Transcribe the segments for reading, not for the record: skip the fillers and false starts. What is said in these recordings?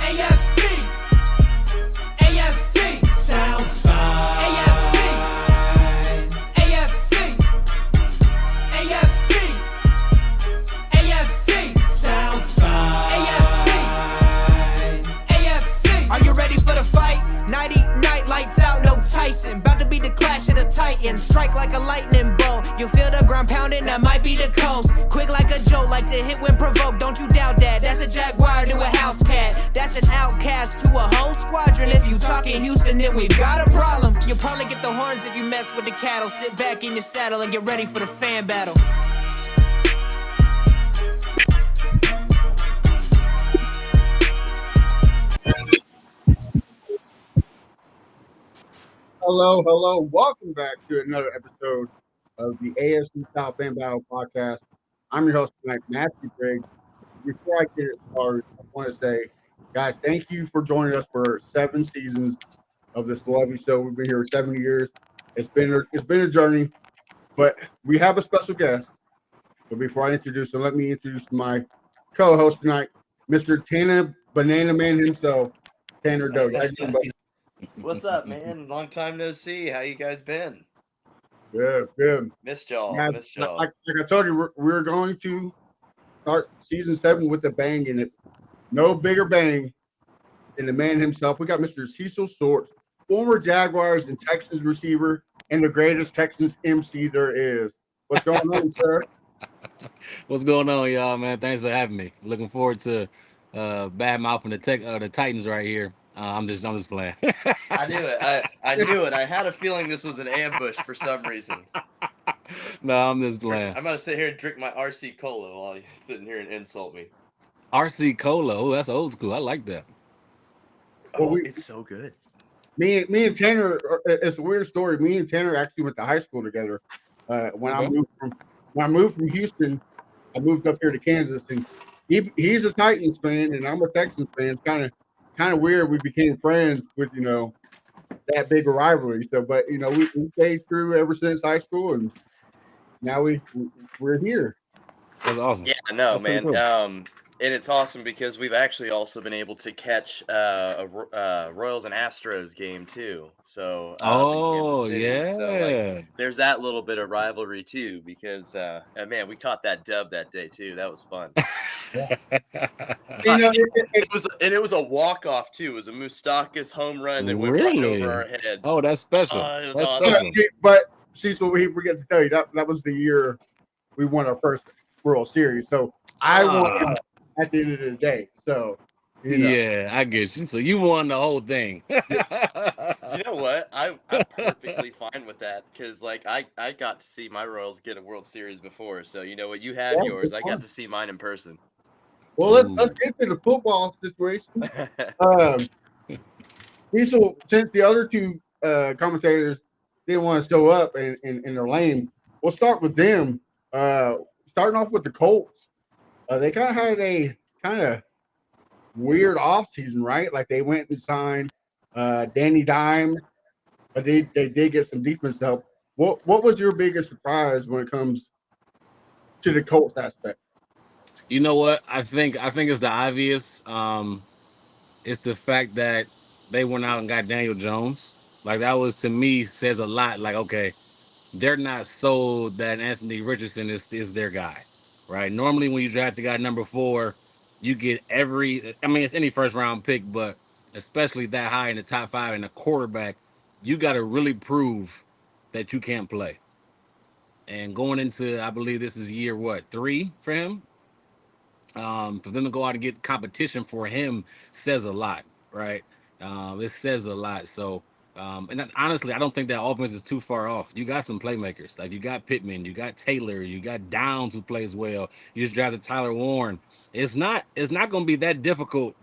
AFC, AFC South side. AFC, AFC, AFC, AFC South side. AFC, AFC. Are you ready for the fight? Nighty night, lights out, no Tyson. About to be the clash of the Titans. Strike like a lightning bolt. You feel the ground pounding, that might be the coast. Quick like a joke, like to hit when provoked. Don't you doubt that. That's a jaguar to a house cat. That's an outcast to a whole squadron. If you talking Houston, then we've got a problem. You'll probably get the horns if you mess with the cattle. Sit back in your saddle and get ready for the fan battle. Hello. Welcome back to another episode of the AFC South Fan Battle Podcast. I'm your host tonight, Matthew Briggs. Before I get it started, I want to say, guys, thank you for joining us for 7 seasons of this lovely show. We've been here 7 years. It's been a journey, but we have a special guest. But before I introduce him, let me introduce my co-host tonight, Mr. Tanner Banana Man himself, Tanner Doe. How you doing, buddy? What's up, man? Long time no see. How you guys been? Good. Missed y'all. Yeah, Missed y'all. Like I told you, we're going to start season 7 with a bang in it. No bigger bang than the man himself. We got Mr. Cecil Shorts, former Jaguars and Texans receiver, and the greatest Texans MC there is. What's going on, sir? What's going on, y'all, man? Thanks for having me. Looking forward to bad mouthing the Titans right here. I'm just playing. I knew it. I knew it. I had a feeling this was an ambush for some reason. No, I'm just playing. I'm gonna sit here and drink my RC Cola while you're sitting here and insult me. RC Cola. Oh, that's old school. I like that. Oh, it's so good. Me and Tanner. It's a weird story. Me and Tanner actually went to high school together. When I moved from Houston, I moved up here to Kansas, and he's a Titans fan, and I'm a Texans fan. It's kind of weird. We became friends with that big a rivalry. So, but we stayed through ever since high school, and now we're here. That's awesome. Yeah, I know, That's man. cool. And it's awesome because we've actually also been able to catch a Royals and Astros game too. So Oh, in Kansas City. yeah. So there's that little bit of rivalry too because man, we caught that dub that day too. That was fun. It was a walk-off too. It was a Moustakas home run that went right over our heads. Oh, that's special. It was That's awesome. special. But Cecil, we forget to tell you that was the year we won our first World Series. So I won at the end of the day. So yeah, I get you. So you won the whole thing. You know what? I'm perfectly fine with that because I got to see my Royals get a World Series before. So you know what? You have yours. I got to see mine in person. Well, let's get to the football situation. Cecil, since the other two commentators didn't want to show up and they're lame, we'll start with them. Starting off with the Colts, they kind of had a kind of weird offseason, right? Like they went and signed Danny Dimes, but they did get some defense help. What was your biggest surprise when it comes to the Colts aspect? You know what? I think it's the obvious. It's the fact that they went out and got Daniel Jones. Like that was, to me, says a lot. Like, okay, they're not sold that Anthony Richardson is their guy, right? Normally when you draft the guy number 4, you get it's any first round pick, but especially that high in the top 5 and a quarterback, you got to really prove that you can't play. And going into, I believe this is year 3 for him. For them to go out and get competition for him says a lot, right? It says a lot. So, and honestly, I don't think that offense is too far off. You got some playmakers, like you got Pittman, you got Taylor, you got Downs who plays well. You just drafted Tyler Warren. It's not going to be that difficult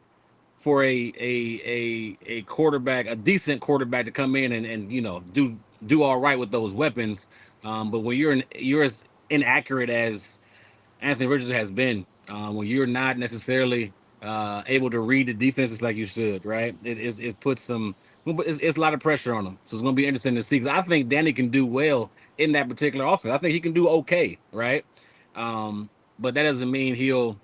for a quarterback, a decent quarterback, to come in and do all right with those weapons. But when you're as inaccurate as Anthony Richardson has been, when you're not necessarily able to read the defenses like you should, right? It puts it's a lot of pressure on them. So it's going to be interesting to see, because I think Danny can do well in that particular offense. I think he can do okay, right? But that doesn't mean he'll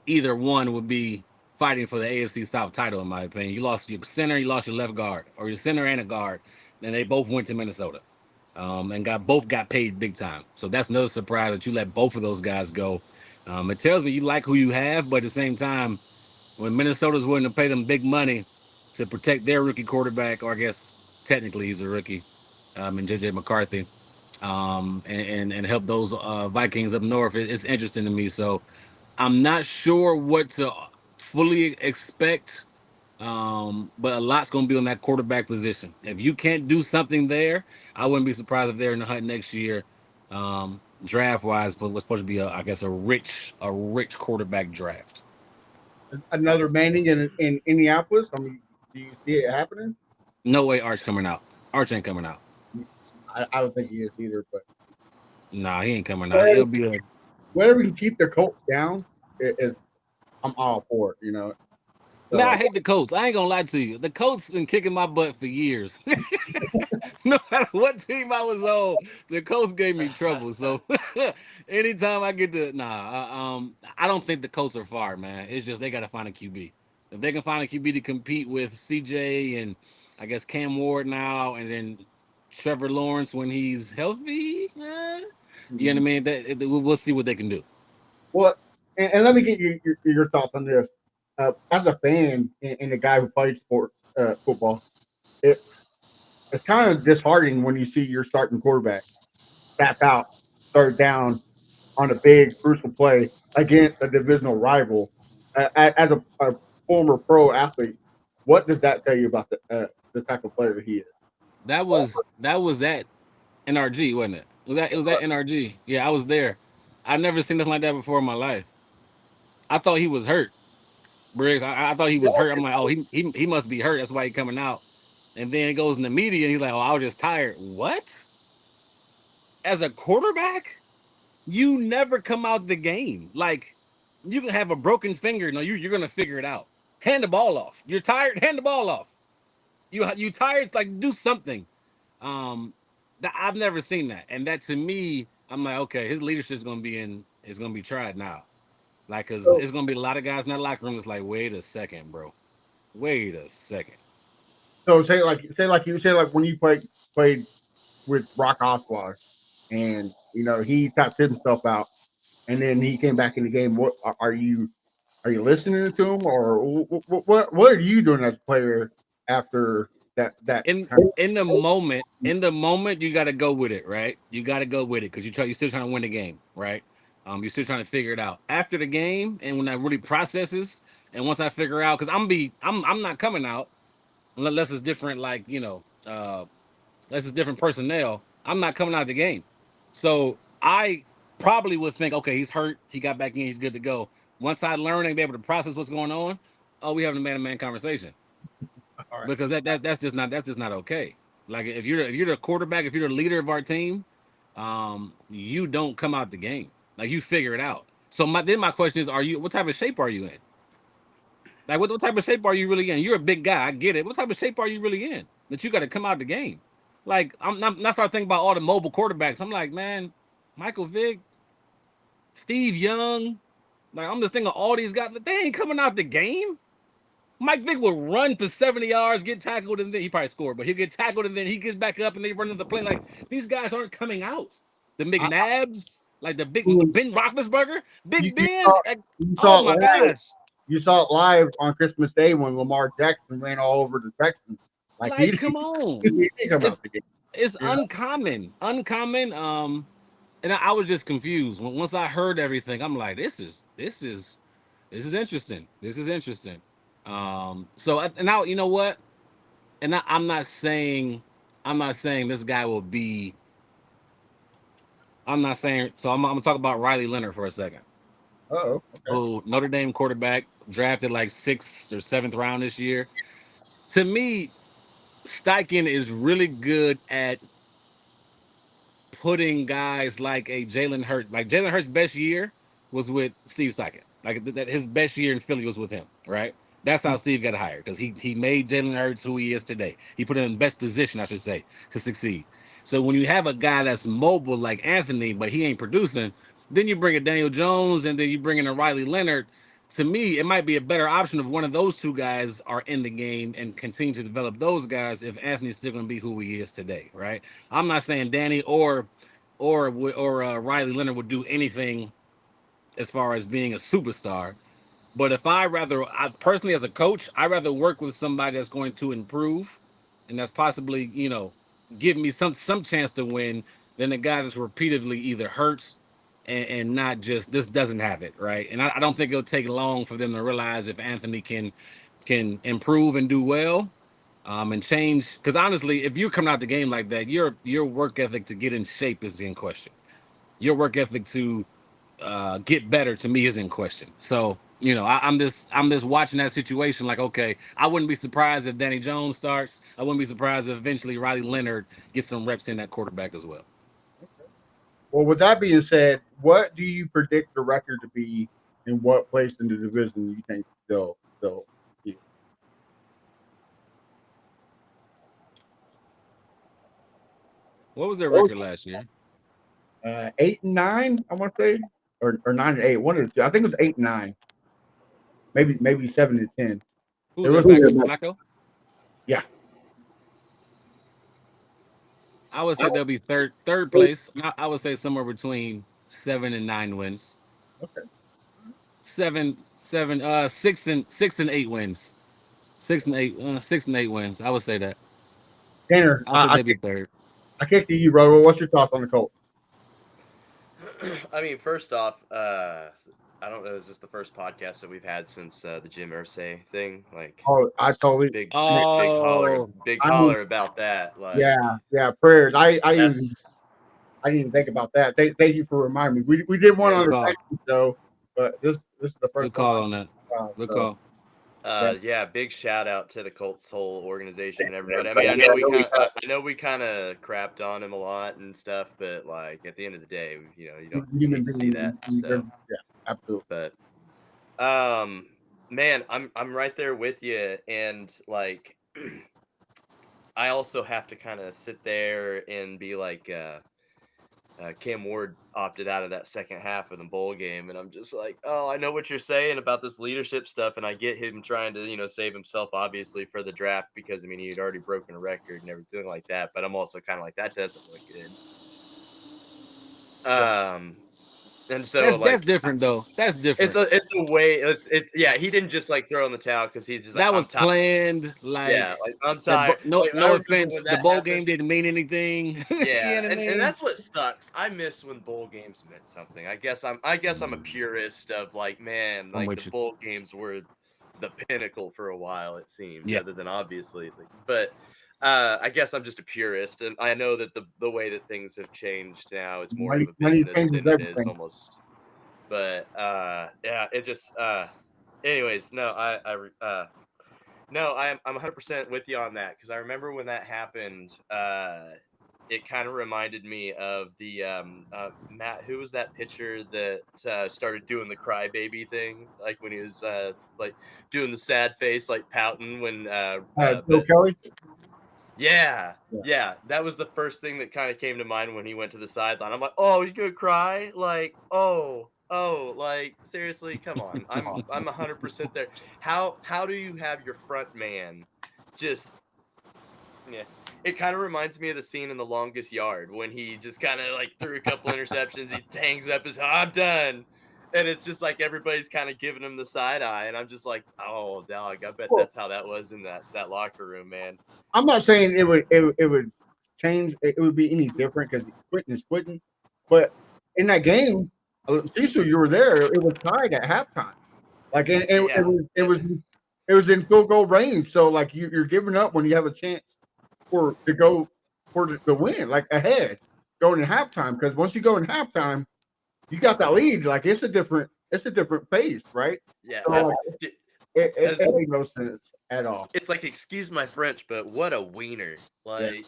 either one would be fighting for the AFC South title, in my opinion. You lost your center, you lost your left guard, or your center and a guard, and they both went to Minnesota, and both got paid big time. So that's another surprise that you let both of those guys go. It tells me you like who you have, but at the same time, when Minnesota's willing to pay them big money to protect their rookie quarterback, or I guess technically he's a rookie, and JJ McCarthy, and help those Vikings up north, it's interesting to me. So I'm not sure what to fully expect, but a lot's going to be on that quarterback position. If you can't do something there, I wouldn't be surprised if they're in the hunt next year, draft wise. But what's supposed to be, I guess, a rich quarterback draft. Another Manning in Indianapolis. I mean, do you see it happening? No way, Arch coming out. Arch ain't coming out. I don't think he is either. But nah, he ain't coming out. It'll be a whatever can keep the Colts down is I'm all for it. You know. So, man, I hate the Colts. I ain't gonna lie to you. The Colts been kicking my butt for years. No matter what team I was on, the Colts gave me trouble. So anytime I get to I don't think the Colts are far, man. It's just they gotta find a QB. If they can find a QB to compete with CJ and I guess Cam Ward now, and then Trevor Lawrence when he's healthy, you know what I mean? We'll see what they can do. Well, and let me get your thoughts on this. As a fan and a guy who played sports football, it's kind of disheartening when you see your starting quarterback tap out, third down on a big crucial play against a divisional rival. As a former pro athlete, what does that tell you about the type of player that he is? That was at NRG, wasn't it? It was at NRG. Yeah, I was there. I've never seen nothing like that before in my life. I thought he was hurt. Briggs, I thought he was hurt. I'm like, oh, he must be hurt. That's why he's coming out. And then it goes in the media, and he's like, oh, I was just tired. What? As a quarterback, you never come out the game. Like, you can have a broken finger. No, you're gonna figure it out. Hand the ball off. You're tired. Hand the ball off. You tired? Like, do something. I've never seen that, and that to me, I'm like, okay, his leadership is gonna be tried now. Like, cause it's gonna be a lot of guys in that locker room that's like, wait a second, bro. Wait a second. So say like when you played with Brock Osweiler, and you know he tapped himself out, and then he came back in the game. What are you listening to him, or what are you doing as a player after that? In the moment, you got to go with it, right? You got to go with it because you're still trying to win the game, right? You're still trying to figure it out after the game, and when that really processes, and once I figure out, because I'm not coming out unless it's different, like unless it's different personnel. I'm not coming out of the game, so I probably would think, okay, he's hurt, he got back in, he's good to go. Once I learn and be able to process what's going on, we having a man-to-man conversation. Right. Because that's just not okay. Like if you're the quarterback, if you're the leader of our team, you don't come out the game. Like you figure it out. So my question is, what type of shape are you in? Like what type of shape are you really in? You're a big guy, I get it. What type of shape are you really in that you got to come out the game? Like I'm not start thinking about all the mobile quarterbacks. I'm like, man, Michael Vick, Steve Young, like I'm just thinking all these guys, they ain't coming out the game. Mike Vick will run for 70 yards, get tackled, and then he probably scored, but he'll get tackled and then he gets back up and they run the play. Like these guys aren't coming out. The McNabbs, like the big Ben Roethlisberger, Big Ben. Oh my gosh! You saw it live on Christmas Day when Lamar Jackson ran all over the Texans. Like come on, it's uncommon. And I was just confused once I heard everything. I'm like, this is interesting. This is interesting. So and now you know what, and I'm not saying this guy will be. I'm not saying so. I'm gonna talk about Riley Leonard for a second. Oh, okay. Oh, Notre Dame quarterback, drafted like 6th or 7th round this year. To me, Steichen is really good at putting guys like a Jalen Hurts. Like Jalen Hurts' best year was with Steve Steichen. Like his best year in Philly was with him, right? That's how Steve got hired because he made Jalen Hurts who he is today. He put him in the best position, I should say, to succeed. So when you have a guy that's mobile like Anthony, but he ain't producing, then you bring in Daniel Jones and then you bring in a Riley Leonard. to me, it might be a better option if one of those two guys are in the game and continue to develop those guys. If Anthony's still going to be who he is today, right? I'm not saying Danny or Riley Leonard would do anything as far as being a superstar. But if I personally as a coach, I rather work with somebody that's going to improve, and that's possibly give me some chance to win than a guy that's repeatedly either hurts and not just this doesn't have it right. And I don't think it'll take long for them to realize if Anthony can improve and do well, and change. Because honestly, if you're coming out the game like that, your work ethic to get in shape is in question. Your work ethic to get better to me is in question. So I'm just watching that situation like, okay, I wouldn't be surprised if Danny Jones starts. I wouldn't be surprised if eventually Riley Leonard gets some reps in that quarterback as well. Well, with that being said, what do you predict the record to be, and what place in the division you think they'll be? What was their record last year? 8-9, I want to say, or 9-8. One of the two. I think it was 8-9. Maybe 7-10. Who's their backup, Flacco? Yeah. I would say they'll be third place. I would say somewhere between 7 and 9 wins. Okay. 6 and 8 wins. 6 and 8 wins. I would say that. Tanner, I think they'd be third. I kick to you, bro. What's your thoughts on the Colts? I mean, first off, I don't know. Is this the first podcast that we've had since the Jim Irsay thing? Like, oh, I totally big holler about that. Like, yeah, prayers. I didn't even think about that. Thank you for reminding me. We did one on the Texans show, but this is the first. Good call on that. Good call. Yeah, big shout out to the Colts whole organization and everybody. I mean, I know we kind of crapped on him a lot and stuff, but like at the end of the day, you don't need to see that. So. Yeah, absolutely. But man, I'm right there with you, and like I also have to kind of sit there and be like, Cam Ward opted out of that second half of the bowl game, and I'm just like, oh, I know what you're saying about this leadership stuff, and I get him trying to, save himself, obviously, for the draft, because, I mean, he'd already broken a record and everything like that, but I'm also kind of like, that doesn't look good. And so that's different though. That's different. It's a way. It's he didn't just like throw in the towel because he's just that was planned. Like, yeah, like I'm tired. No offense, the bowl game didn't mean anything. Yeah, and that's what sucks. I miss when bowl games meant something. I guess I'm a purist of like, man, like the bowl games were the pinnacle for a while. It seemed, other than obviously, but. I guess I'm just a purist, and I know that the way that things have changed now, it's more of a business than it is almost. But it just. Anyways, no, I'm 100% with you on that, because I remember when that happened. It kind of reminded me of the Matt. Who was that pitcher that started doing the crybaby thing, like when he was like doing the sad face, like pouting when Bill Kelly. Yeah, that was the first thing that kind of came to mind when he went to the sideline. I'm like, oh, he's gonna cry? Like, oh, like seriously, come on. I'm 100% there. How do you have your front man just? Yeah, it kind of reminds me of the scene in The Longest Yard when he just kind of like threw a couple interceptions. He hangs up his, I'm done. And it's just like everybody's kind of giving him the side eye, and I'm just like, oh, dog, I bet that's how that was in that locker room, man. I'm not saying it would change. It would be any different because quitting is quitting. But in that game, Cecil, you were there. It was tied at halftime. Like, and it was in field goal range. So like you're giving up when you have a chance to go for the win, like ahead going in halftime. Because once you go in halftime, you got that lead. Like it's a different pace, right? Yeah. So, it makes no sense at all. It's like, excuse my French, but what a wiener! Like,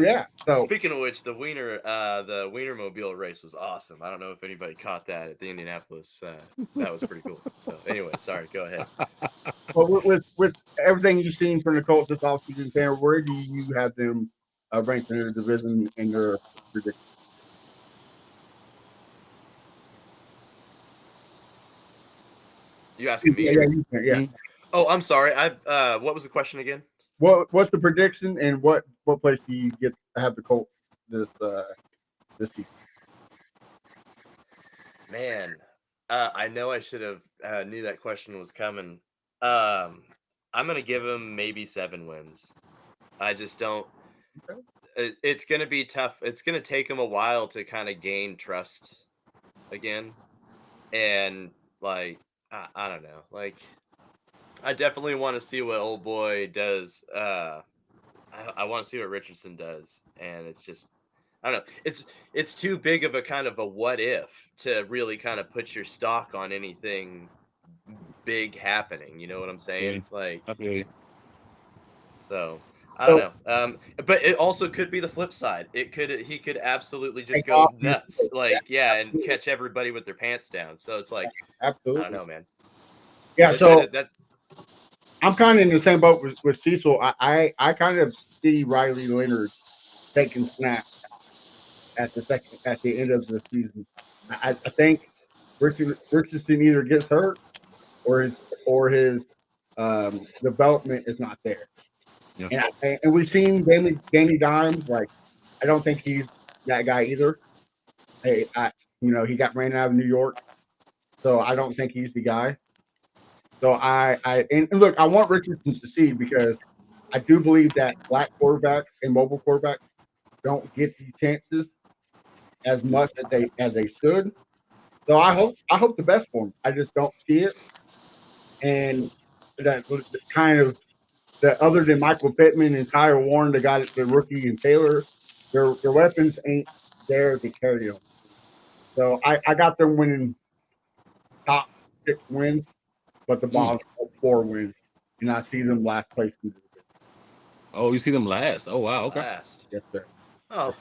yeah. So speaking of which, the Wienermobile race was awesome. I don't know if anybody caught that at the Indianapolis. That was pretty cool. So anyway, sorry. Go ahead. Well, with everything you've seen from the Colts this offseason, where do you have them ranked in the division in their prediction? You asking me? Yeah, you can, yeah. Oh, I'm sorry. What was the question again? What's the prediction, and what place do you get to have the Colts this season? Man, I know I should have knew that question was coming. I'm gonna give him maybe 7 wins. I just don't. Okay. It's gonna be tough. It's gonna take him a while to kind of gain trust again, and like I don't know. Like I definitely want to see what old boy does. I want to see what Richardson does, and it's just I don't know. It's too big of a kind of a what if to really kind of put your stock on anything big happening. You know what I'm saying? Yeah. It's like Okay. so. I don't So know. But it also could be the flip side. He could absolutely just take go off. nuts, Yeah, like yeah, and absolutely. catch everybody with their pants down. So it's like I don't Absolutely. know, man. Yeah. So That I'm kind of in the same boat with Cecil. I kind of see Riley Leonard taking snaps at the end of the season. I think Richardson either gets hurt or his development is not there. Yeah. And we've seen Danny Dimes. Like I don't think he's that guy either. He got ran out of New York, so I don't think he's the guy. So and look, I want Richardson to succeed because I do believe that black quarterbacks and mobile quarterbacks don't get these chances as much as they should. So I hope the best for him. I just don't see it, and that kind of the other than Michael Pittman and Tyler Warren, the rookie and Taylor, their weapons ain't there to carry them. So I got them winning top 6 wins, but the bottom 4 wins, and I see them last place in the division. Oh, you see them last. Oh wow. Okay. last. Yes, sir. Oh,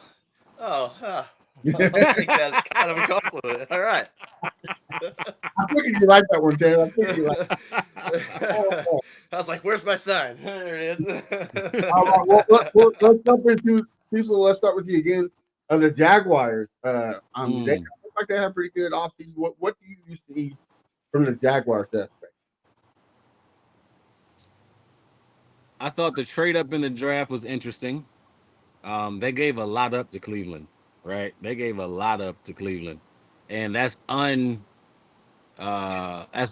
oh, I'll take that as kind of a compliment. All right. I figured you like that one, Taylor. I figured you like. Oh, I was like, "Where's my sign?" There it is. all right, well, let's jump into Cecil. Let's start with you again. The Jaguars. They look like they have pretty good offseason. What do you see from the Jaguars aspect? I thought the trade up in the draft was interesting. They gave a lot up to Cleveland, right? They gave a lot up to Cleveland, and that's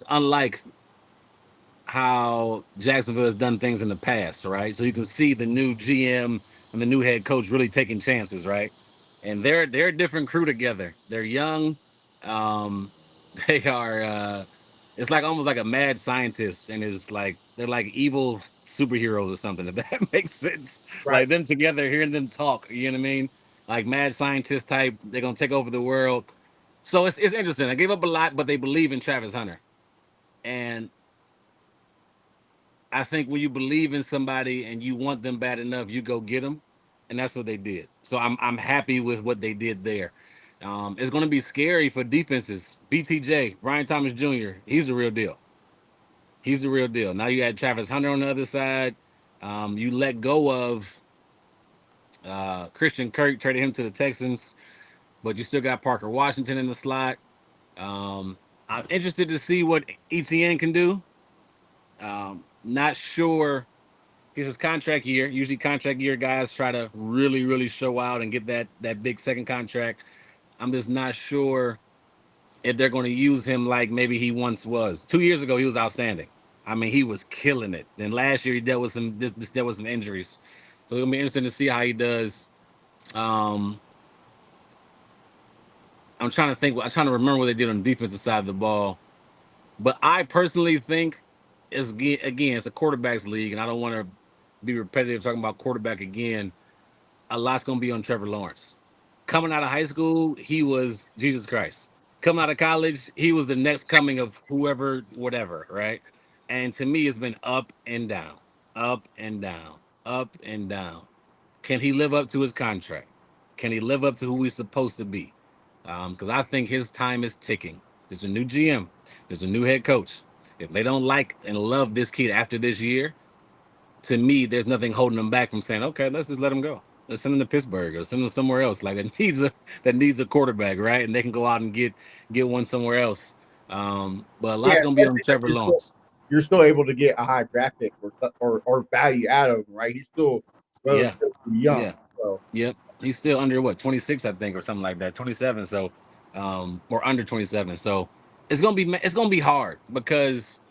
unlike how Jacksonville has done things in the past, right? So you can see the new GM and the new head coach really taking chances, right? And they're a different crew together. They're young. Um, they are. It's like almost like a mad scientist, and it's like they're like evil superheroes or something. If that makes sense, Right. like them together, hearing them talk. You know what I mean? Like mad scientist type. They're gonna take over the world. So it's interesting. They gave up a lot, but they believe in Travis Hunter, and I think when you believe in somebody and you want them bad enough, you go get them, and that's what they did. So I'm happy with what they did there. It's going to be scary for defenses. BTJ, Brian Thomas Jr. He's the real deal. He's the real deal. Now you got Travis Hunter on the other side. You let go of Christian Kirk, traded him to the Texans, but you still got Parker Washington in the slot. I'm interested to see what ETN can do. Not sure. It's his contract year. Usually, contract year guys try to really, really show out and get that big second contract. I'm just not sure if they're going to use him like maybe he once was. 2 years ago, he was outstanding. I mean, he was killing it. Then last year, he dealt with some injuries. So it'll be interesting to see how he does. Um, I'm trying to think. I'm trying to remember what they did on the defensive side of the ball. But I personally think it's a quarterbacks league, and I don't want to be repetitive talking about quarterback again. A lot's gonna be on Trevor Lawrence. Coming out of high school, he was Jesus Christ. Coming out of college, he was the next coming of whoever, whatever, right? And to me, it's been up and down, up and down, up and down. Can he live up to his contract? Can he live up to who he's supposed to be? Because I think his time is ticking. There's a new GM. There's a new head coach. If they don't like and love this kid after this year, to me, there's nothing holding them back from saying, okay, let's just let him go. Let's send him to Pittsburgh or send him somewhere else. Like that needs a quarterback, right? And they can go out and get one somewhere else. But a lot's gonna be on Trevor Lawrence. You're still able to get a high draft pick or value out of him, right? He's still relatively young. Yeah. So. Yep. He's still under 26, I think, or something like that. 27. So, or under 27. So it's gonna be hard because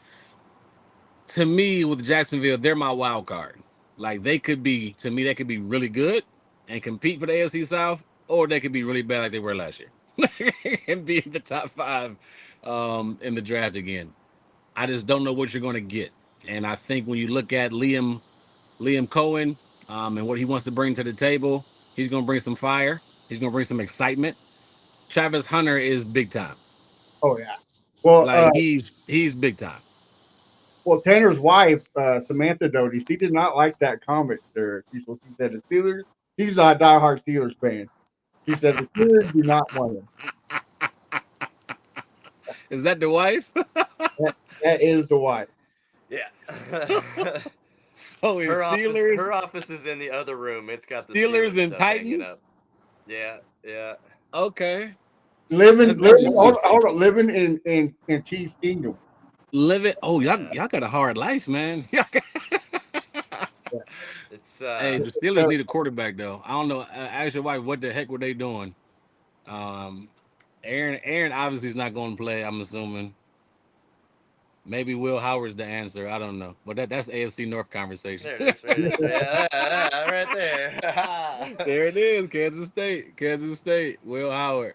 to me, with Jacksonville, they're my wild card. Like they could be, to me, they could be really good and compete for the AFC South, or they could be really bad like they were last year and be in the top 5 in the draft again. I just don't know what you're going to get. And I think when you look at Liam Cohen and what he wants to bring to the table, he's going to bring some fire. He's going to bring some excitement. Travis Hunter is big time. Oh yeah. Well, like he's big time. Well, Tanner's wife, Samantha Doty, she did not like that comment there. She said the Steelers. She's a diehard Steelers fan. She said the Steelers do not want him. Is that the wife? that is the wife. Yeah. So her Steelers. Her office is in the other room. It's got the Steelers and Titans. Yeah. Okay. Living in Chiefs Kingdom. Living. Oh, y'all got a hard life, man. It's hey, the Steelers need a quarterback though. I don't know. Ask your wife what the heck were they doing. Aaron obviously is not going to play. I'm assuming. Maybe Will Howard's the answer. I don't know, but that's AFC North conversation. There it is. Yeah, right there. There it is. Kansas State. Will Howard.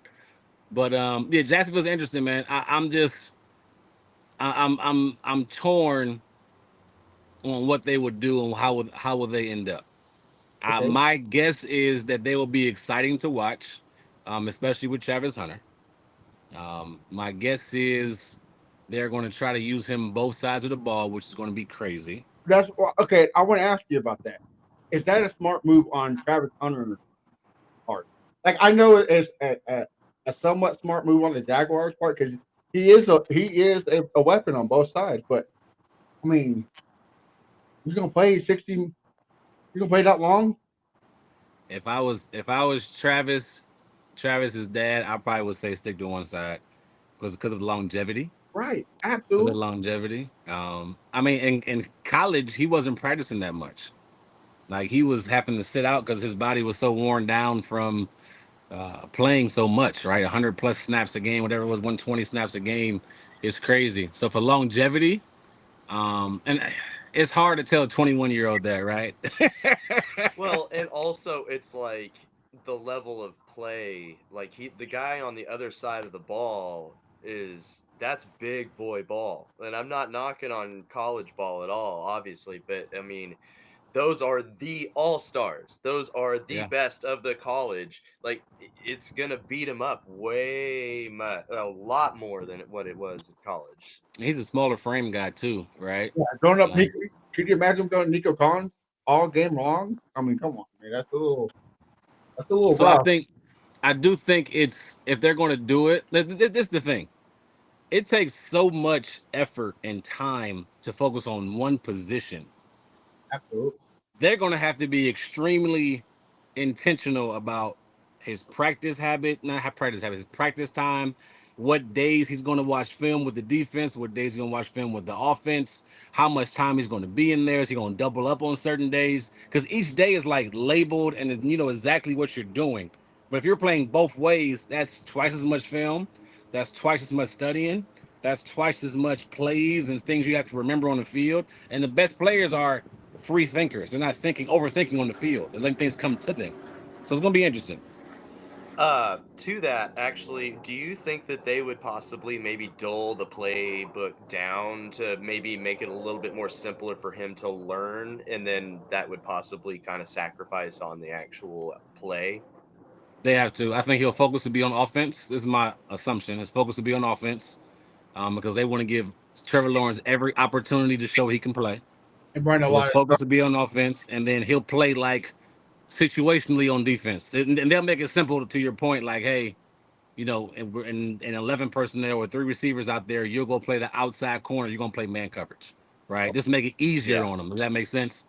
But yeah, Jacksonville's interesting, man. I'm torn on what they would do and how will they end up. Okay. My guess is that they will be exciting to watch, especially with Travis Hunter. My guess is they're going to try to use him both sides of the ball, which is going to be crazy. That's okay. I want to ask you about that. Is that a smart move on Travis Hunter's part? Like I know it's a somewhat smart move on the Jaguars' part because he is a weapon on both sides. But I mean, you're gonna play 60. You're gonna play that long? If I was Travis's dad, I probably would say stick to one side because of longevity. Right, absolutely. The longevity. I mean, in college, he wasn't practicing that much. Like he was having to sit out because his body was so worn down from playing so much. Right, 100+ snaps a game, whatever it was, 120 snaps a game is crazy. So for longevity, and it's hard to tell a 21-year-old that, right? Well, and also it's like the level of play. Like the guy on the other side of the ball that's big boy ball. And I'm not knocking on college ball at all, obviously, but I mean, those are the all-stars. Those are the best of the college. Like it's gonna beat him up a lot more than what it was in college. He's a smaller frame guy too, right? Yeah, going up. Like, could you imagine going Nico Collins all game long? I mean, come on, man. That's a little. So rough. I do think it's if they're going to do it. This is the thing. It takes so much effort and time to focus on one position. Absolutely. They're going to have to be extremely intentional about his practice habit, his practice time, what days he's going to watch film with the defense, what days he's going to watch film with the offense, how much time he's going to be in there. Is he going to double up on certain days? Because each day is like labeled and you know exactly what you're doing. But if you're playing both ways, that's twice as much film. That's twice as much studying. That's twice as much plays and things you have to remember on the field. And the best players are free thinkers. They're not overthinking on the field. They're letting things come to them. So it's going to be interesting. To that, actually, do you think that they would possibly maybe dull the playbook down to maybe make it a little bit more simpler for him to learn, and then that would possibly kind of sacrifice on the actual play? They have to. I think he'll focus to be on offense. This is my assumption. His focus to be on offense because they want to give Trevor Lawrence every opportunity to show he can play. And his focus to be on offense, and then he'll play like situationally on defense, and they'll make it simple to your point, like, hey, you know, in 11 personnel or 3 receivers out there, you'll go play the outside corner, you're gonna play man coverage, right? Just make it easier on them. Does that make sense?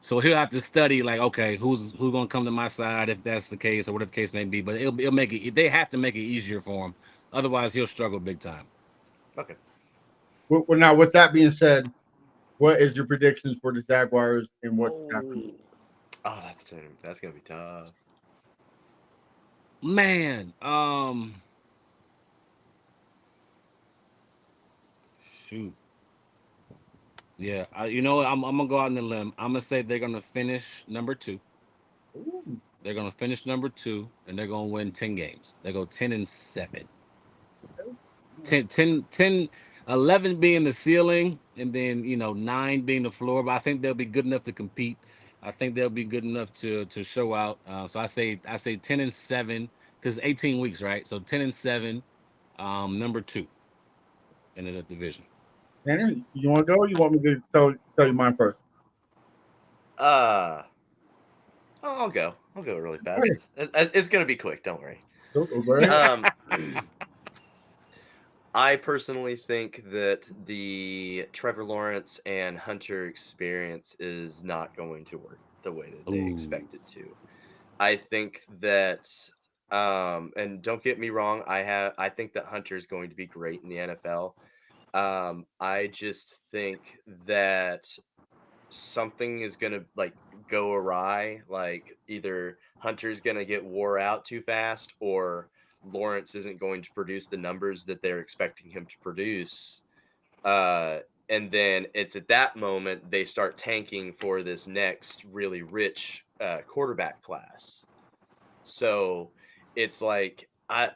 So he'll have to study, like, okay, who's gonna come to my side if that's the case, or whatever the case may be. But it'll make it. They have to make it easier for him Otherwise, he'll struggle big time. Okay. Well, now, with that being said, what is your predictions for the Jaguars and what's happening? Oh, that's gonna be tough. Man, shoot. Yeah, you know what? I'm gonna go out on the limb. I'm gonna say they're gonna finish number 2. Ooh, They're gonna finish number 2, and they're gonna win 10 games. They go 10-7. okay. 10, 11 being the ceiling, and then 9 being the floor. But I think they'll be good enough to compete. I think they'll be good enough to show out. So I say 10-7 because 18 weeks, right? So 10-7, number 2 in the division. Tanner, you want to go? Or you want me to tell you mine first? Uh, I'll go. I'll go really fast. It's gonna be quick. Don't worry. Go ahead. I personally think that the Trevor Lawrence and Hunter experience is not going to work the way that they expect it to. I think that, and don't get me wrong, I think that Hunter is going to be great in the NFL. I just think that something is gonna go awry. Like either Hunter's gonna get wore out too fast, or Lawrence isn't going to produce the numbers that they're expecting him to produce. Uh, and then it's at that moment they start tanking for this next really rich quarterback class. So it's like I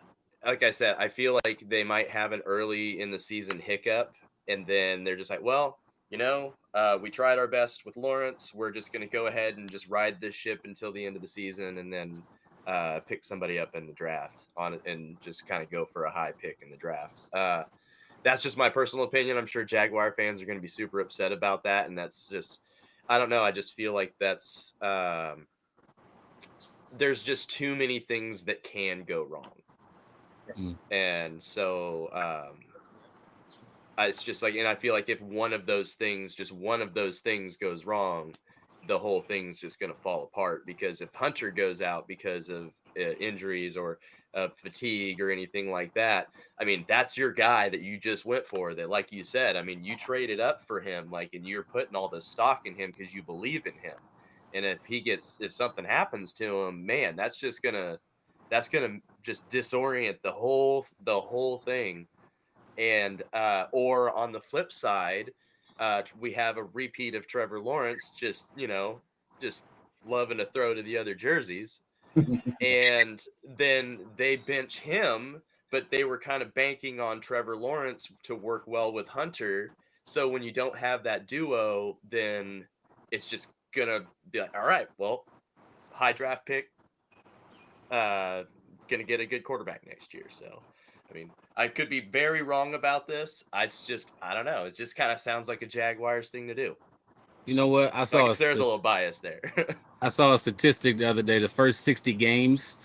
said, I feel like they might have an early in the season hiccup, and then they're just like, well, we tried our best with Lawrence. We're just going to go ahead and just ride this ship until the end of the season, and then pick somebody up in the draft on it, and just kind of go for a high pick in the draft. That's just my personal opinion. I'm sure Jaguar fans are going to be super upset about that, and that's just, I don't know. I just feel like that's there's just too many things that can go wrong. And so it's just like, and I feel like if one of those things goes wrong, the whole thing's just going to fall apart. Because if Hunter goes out because of injuries or fatigue or anything like that, I mean, that's your guy that you just went for, that, like you said, I mean, you traded up for him, and you're putting all this stock in him because you believe in him. And if something happens to him, man, that's gonna just disorient the whole thing. And or on the flip side, we have a repeat of Trevor Lawrence, just loving to throw to the other jerseys. And then they bench him, but they were kind of banking on Trevor Lawrence to work well with Hunter. So when you don't have that duo, then it's just gonna be like, all right, well, high draft pick, gonna get a good quarterback next year. So I mean, I could be very wrong about this. I don't know. It just kind of sounds like a Jaguars thing to do. You know what? So I guess there's a little bias there. I saw a statistic the other day. The first 60 games,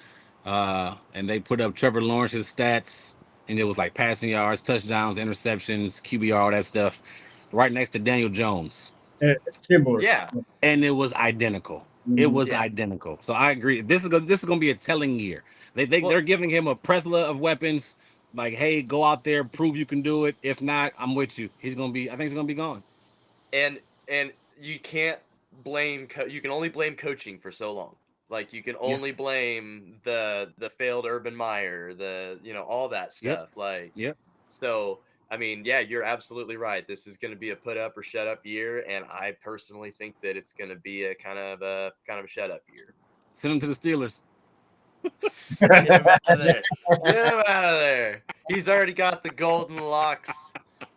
and they put up Trevor Lawrence's stats, and it was like passing yards, touchdowns, interceptions, QBR, all that stuff, right next to Daniel Jones. Similar. Yeah. And it was identical. It was identical. So I agree. This is gonna be a telling year. They're giving him a plethora of weapons. Like, hey, go out there, prove you can do it. If not, I'm with you. I think he's gonna be gone. And you can't blame. You can only blame coaching for so long. Like, you can only blame the failed Urban Meyer, all that stuff. So I mean, yeah, you're absolutely right. This is going to be a put up or shut up year, and I personally think that it's going to be a kind of a shut up year. Send him to the Steelers. Get him out of there. Get him out of there. He's already got the golden locks.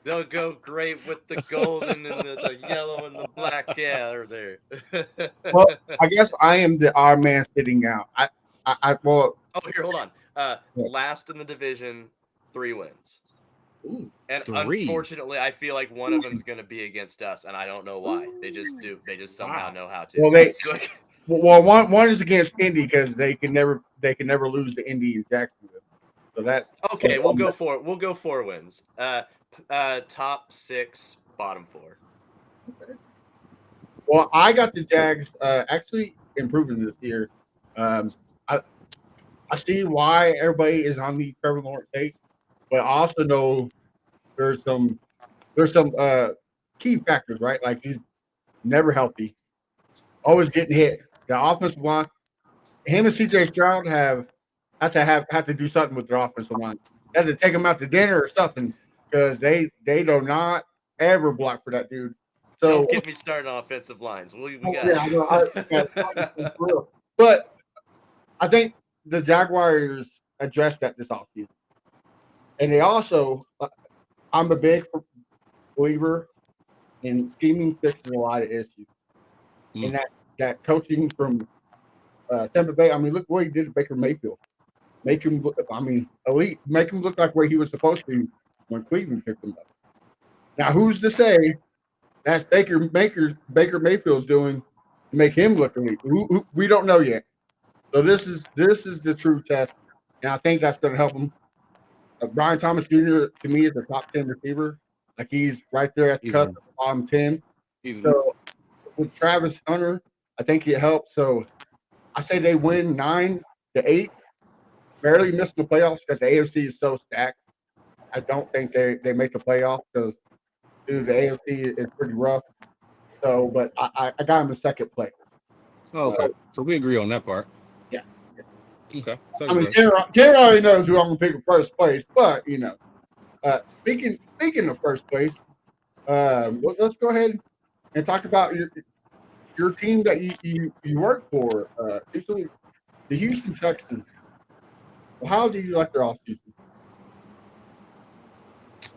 They'll go great with the golden and the yellow and the black. Yeah, they're there. Well, I guess I am the odd man sitting out. Well. Oh, here, hold on. Last in the division, 3 wins. Ooh, and 3. Unfortunately, I feel like one of them is going to be against us, and I don't know why. They just do. They just somehow know how to. Well, one is against Indy because they can never lose to Indy and Jacksonville. So that's okay. We'll go 4. We'll go 4 wins. Top 6, bottom 4. Okay. Well, I got the Jags actually improving this year. I see why everybody is on the Trevor Lawrence take. but I also know there's some key factors, right? Like he's never healthy, always getting hit. The offensive line, him and CJ Stroud have to do something with their offensive line. They have to take them out to dinner or something because they do not ever block for that dude. So Don't get me started on offensive lines. We got. yeah, I know. For real. But I think the Jaguars addressed that this offseason, and they also. I'm a big believer in scheming fixes a lot of issues, and that coaching from Tampa Bay. I mean, look what he did to Baker Mayfield. Make him look. I mean, elite. Make him look like where he was supposed to when Cleveland picked him up. Now, who's to say that's Baker Mayfield's doing to make him look elite? We don't know yet. So this is the true test, and I think that's going to help him. Brian Thomas Jr. to me is a top 10 receiver. Like he's right there at the cusp of bottom 10. So with Travis Hunter, I think it helps. So I say they win 9-8, barely miss the playoffs because the AFC is so stacked. I don't think they make the playoffs because the AFC is pretty rough. So, but I got him in second place. Oh, okay. So we agree on that part. Yeah. Okay. I mean, Ken already knows who I'm gonna pick in first place, but speaking of first place, let's go ahead and talk about your team that you work for, Cecil, the Houston Texans. Well, how do you like their offseason?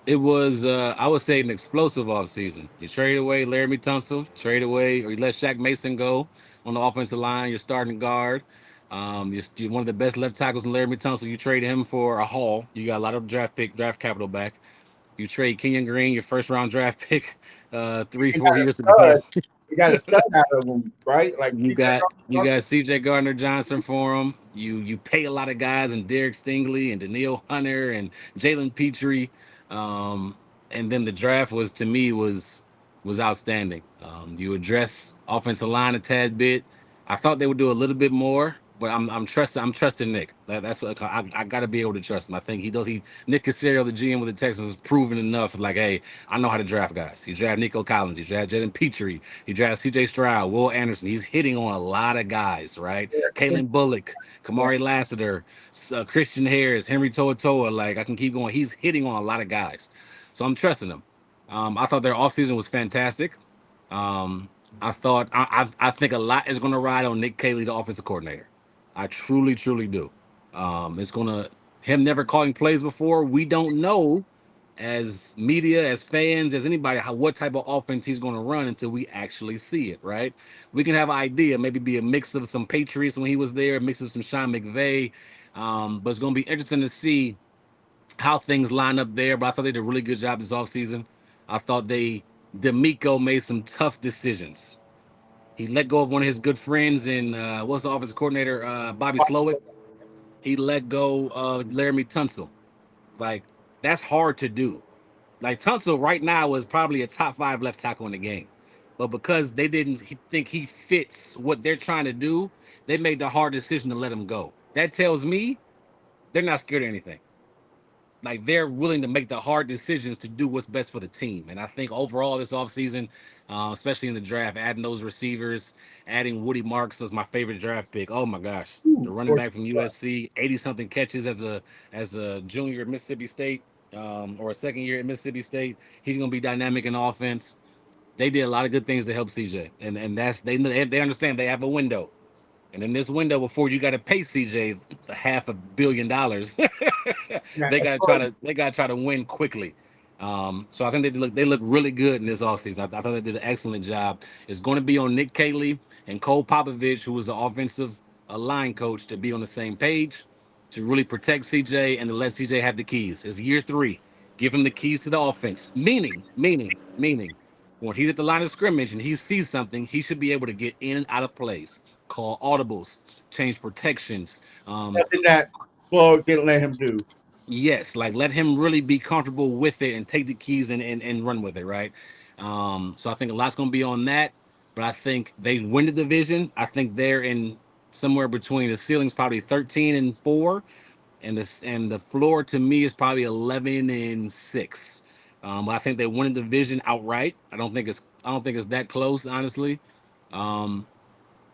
It was, I would say, an explosive offseason. You trade away Laramie Tunsil, or you let Shaq Mason go on the offensive line, your starting guard. You're one of the best left tackles in Laramie Tunsil. You trade him for a haul. You got a lot of draft capital back. You trade Kenyon Green, your first round draft pick, 3-4 years ago. You got a stud out of them, right? Like you got CJ Gardner Johnson for him. You pay a lot of guys, and Derek Stingley and Daniil Hunter and Jalen Petrie. And then the draft was, to me, was outstanding. You address offensive line a tad bit. I thought they would do a little bit more, but I'm trusting Nick. That's what I got to be able to trust him. I think he does. Nick Caserio, the GM with the Texans, has proven enough. Like, hey, I know how to draft guys. He drafted Nico Collins. He drafted Jalen Petrie. He drafted C.J. Stroud, Will Anderson. He's hitting on a lot of guys, right? Yeah. Kalen Bullock, Kamari Lassiter, Christian Harris, Henry To'oTo'o. Like, I can keep going. He's hitting on a lot of guys, so I'm trusting him. I thought their offseason was fantastic. I think a lot is going to ride on Nick Caley, the offensive coordinator. I truly do. It's gonna him never calling plays before. We don't know, as media, as fans, as anybody, what type of offense he's gonna run until we actually see it. Right? We can have an idea, maybe be a mix of some Patriots when he was there, a mix of some Sean McVay. But it's gonna be interesting to see how things line up there. But I thought they did a really good job this offseason. I thought D'Amico made some tough decisions. He let go of one of his good friends, and what's the offensive coordinator, Bobby Slowick. He let go of Laramie Tunsil. Like, that's hard to do. Like, Tunsil right now is probably a top 5 left tackle in the game. But because they didn't think he fits what they're trying to do, they made the hard decision to let him go. That tells me they're not scared of anything. Like, they're willing to make the hard decisions to do what's best for the team. And I think overall this offseason, especially in the draft, adding those receivers, adding Woody Marks as my favorite draft pick. Oh my gosh, the running back from USC, 80-something catches as a junior at Mississippi State, or a second year at Mississippi State. He's going to be dynamic in offense. They did a lot of good things to help CJ, and that's they understand they have a window. And in this window, before you got to pay CJ $500 million, they got to try to win quickly. So I think they look really good in this offseason. I thought they did an excellent job. It's going to be on Nick Caley and Cole Popovich, who was the offensive line coach, to be on the same page, to really protect CJ and to let CJ have the keys. It's year 3. Give him the keys to the offense. Meaning, when he's at the line of scrimmage and he sees something, he should be able to get in and out of plays, call audibles, change protections. Nothing that Flo didn't let him do. Yes, like let him really be comfortable with it and take the keys and run with it, right? So I think a lot's going to be on that, but I think they win the division. I think they're in somewhere between, the ceiling's probably 13-4, and the floor to me is probably 11-6. I think they win the division outright. I don't think it's that close, honestly. Um,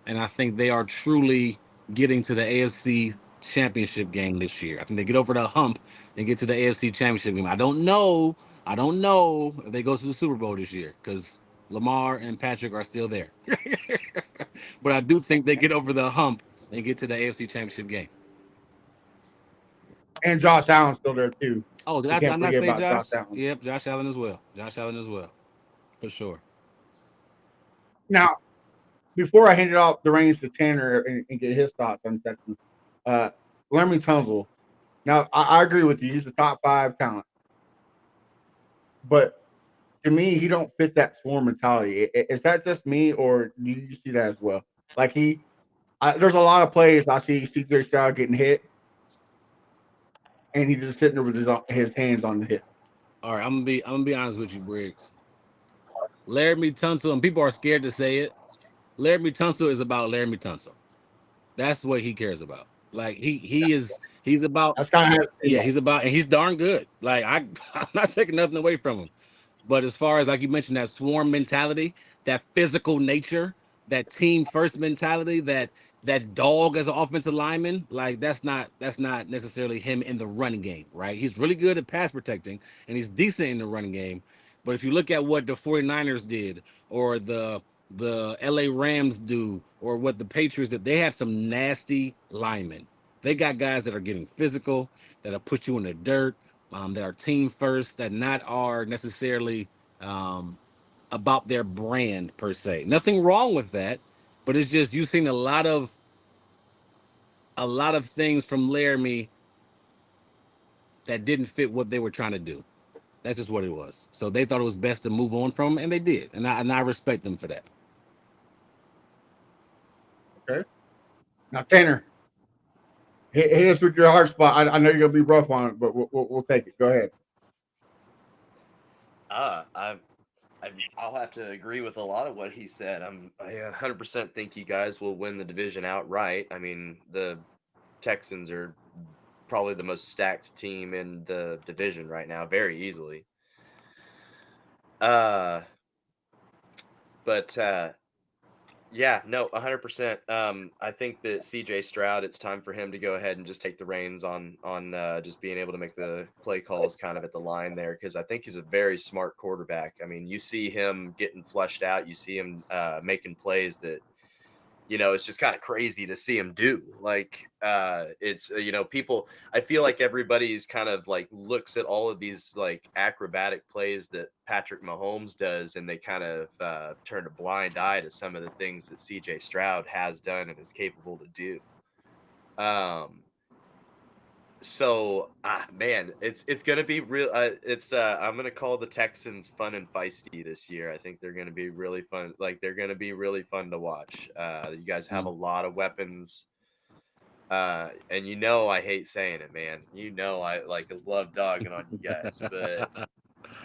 and I think they are truly getting to the AFC Championship game this year. I think they get over the hump and get to the AFC Championship game. I don't know. If they go to the Super Bowl this year because Lamar and Patrick are still there. But I do think they get over the hump and get to the AFC Championship game. And Josh Allen's still there too. Oh, did You can't I not forget say about Josh? Josh Allen. Yep, Josh Allen as well. For sure. Now, before I hand it off the reins to Tanner and get his thoughts on Texans, Laremy Tunsil. Now, I agree with you. He's a top 5 talent, but to me, he don't fit that swarm mentality. Is that just me, or do you see that as well? Like there's a lot of plays I see CJ Stroud getting hit, and he's just sitting there with his hands on the hip. All right, I'm gonna be honest with you, Briggs. Laremy Tunsil, and people are scared to say it. Laremy Tunsil is about Laremy Tunsil. That's what he cares about. Like he's about. That's kind of He's about, and he's darn good. Like I'm not taking nothing away from him. But as far as like you mentioned, that swarm mentality, that physical nature, that team first mentality, that dog as an offensive lineman, like that's not necessarily him in the running game, right? He's really good at pass protecting and he's decent in the running game. But if you look at what the 49ers did or the LA Rams do or what the Patriots did, they have some nasty linemen. They got guys that are getting physical, that'll put you in the dirt, that are team first, that not are necessarily about their brand per se. Nothing wrong with that, but it's just you've seen a lot of things from Laramie that didn't fit what they were trying to do. That's just what it was. So they thought it was best to move on from him, and they did, and I respect them for that. Okay. Now, Tanner, hit us with your hard spot. I know you're gonna be rough on it, but we'll take it. Go ahead. I'll have to agree with a lot of what he said. I 100% think you guys will win the division outright. I mean, the Texans are probably the most stacked team in the division right now, very easily. Yeah, no, 100%. I think that CJ Stroud, it's time for him to go ahead and just take the reins on just being able to make the play calls kind of at the line there, because I think he's a very smart quarterback. I mean, you see him getting fleshed out. You see him making plays that, it's just kind of crazy to see him do. Like, it's, people, I feel like everybody's kind of like looks at all of these like acrobatic plays that Patrick Mahomes does, and they kind of turn a blind eye to some of the things that CJ Stroud has done and is capable to do. Man, it's gonna be real. I'm gonna call the Texans fun and feisty this year. I think they're gonna be really fun. Like, they're gonna be really fun to watch. You guys have a lot of weapons, and I hate saying it, man. I love dogging on you guys, but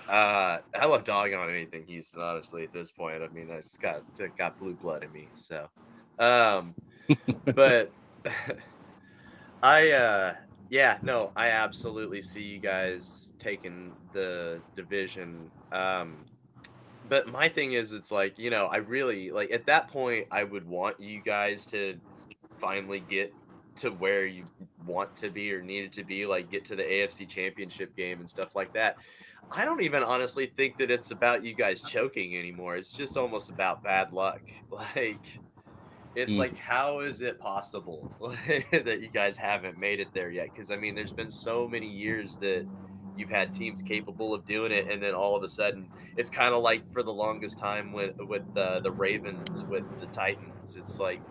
I love dogging on anything Houston. Honestly, at this point, I mean, I just got blue blood in me. So, but I absolutely see you guys taking the division. But my thing is, it's like, I really like at that point, I would want you guys to finally get to where you want to be or needed to be, like get to the AFC Championship game and stuff like that. I don't even honestly think that it's about you guys choking anymore. It's just almost about bad luck. Like, it's like, how is it possible that you guys haven't made it there yet? Because, I mean, there's been so many years that you've had teams capable of doing it, and then all of a sudden, it's kind of like for the longest time with the Ravens with the Titans. It's like,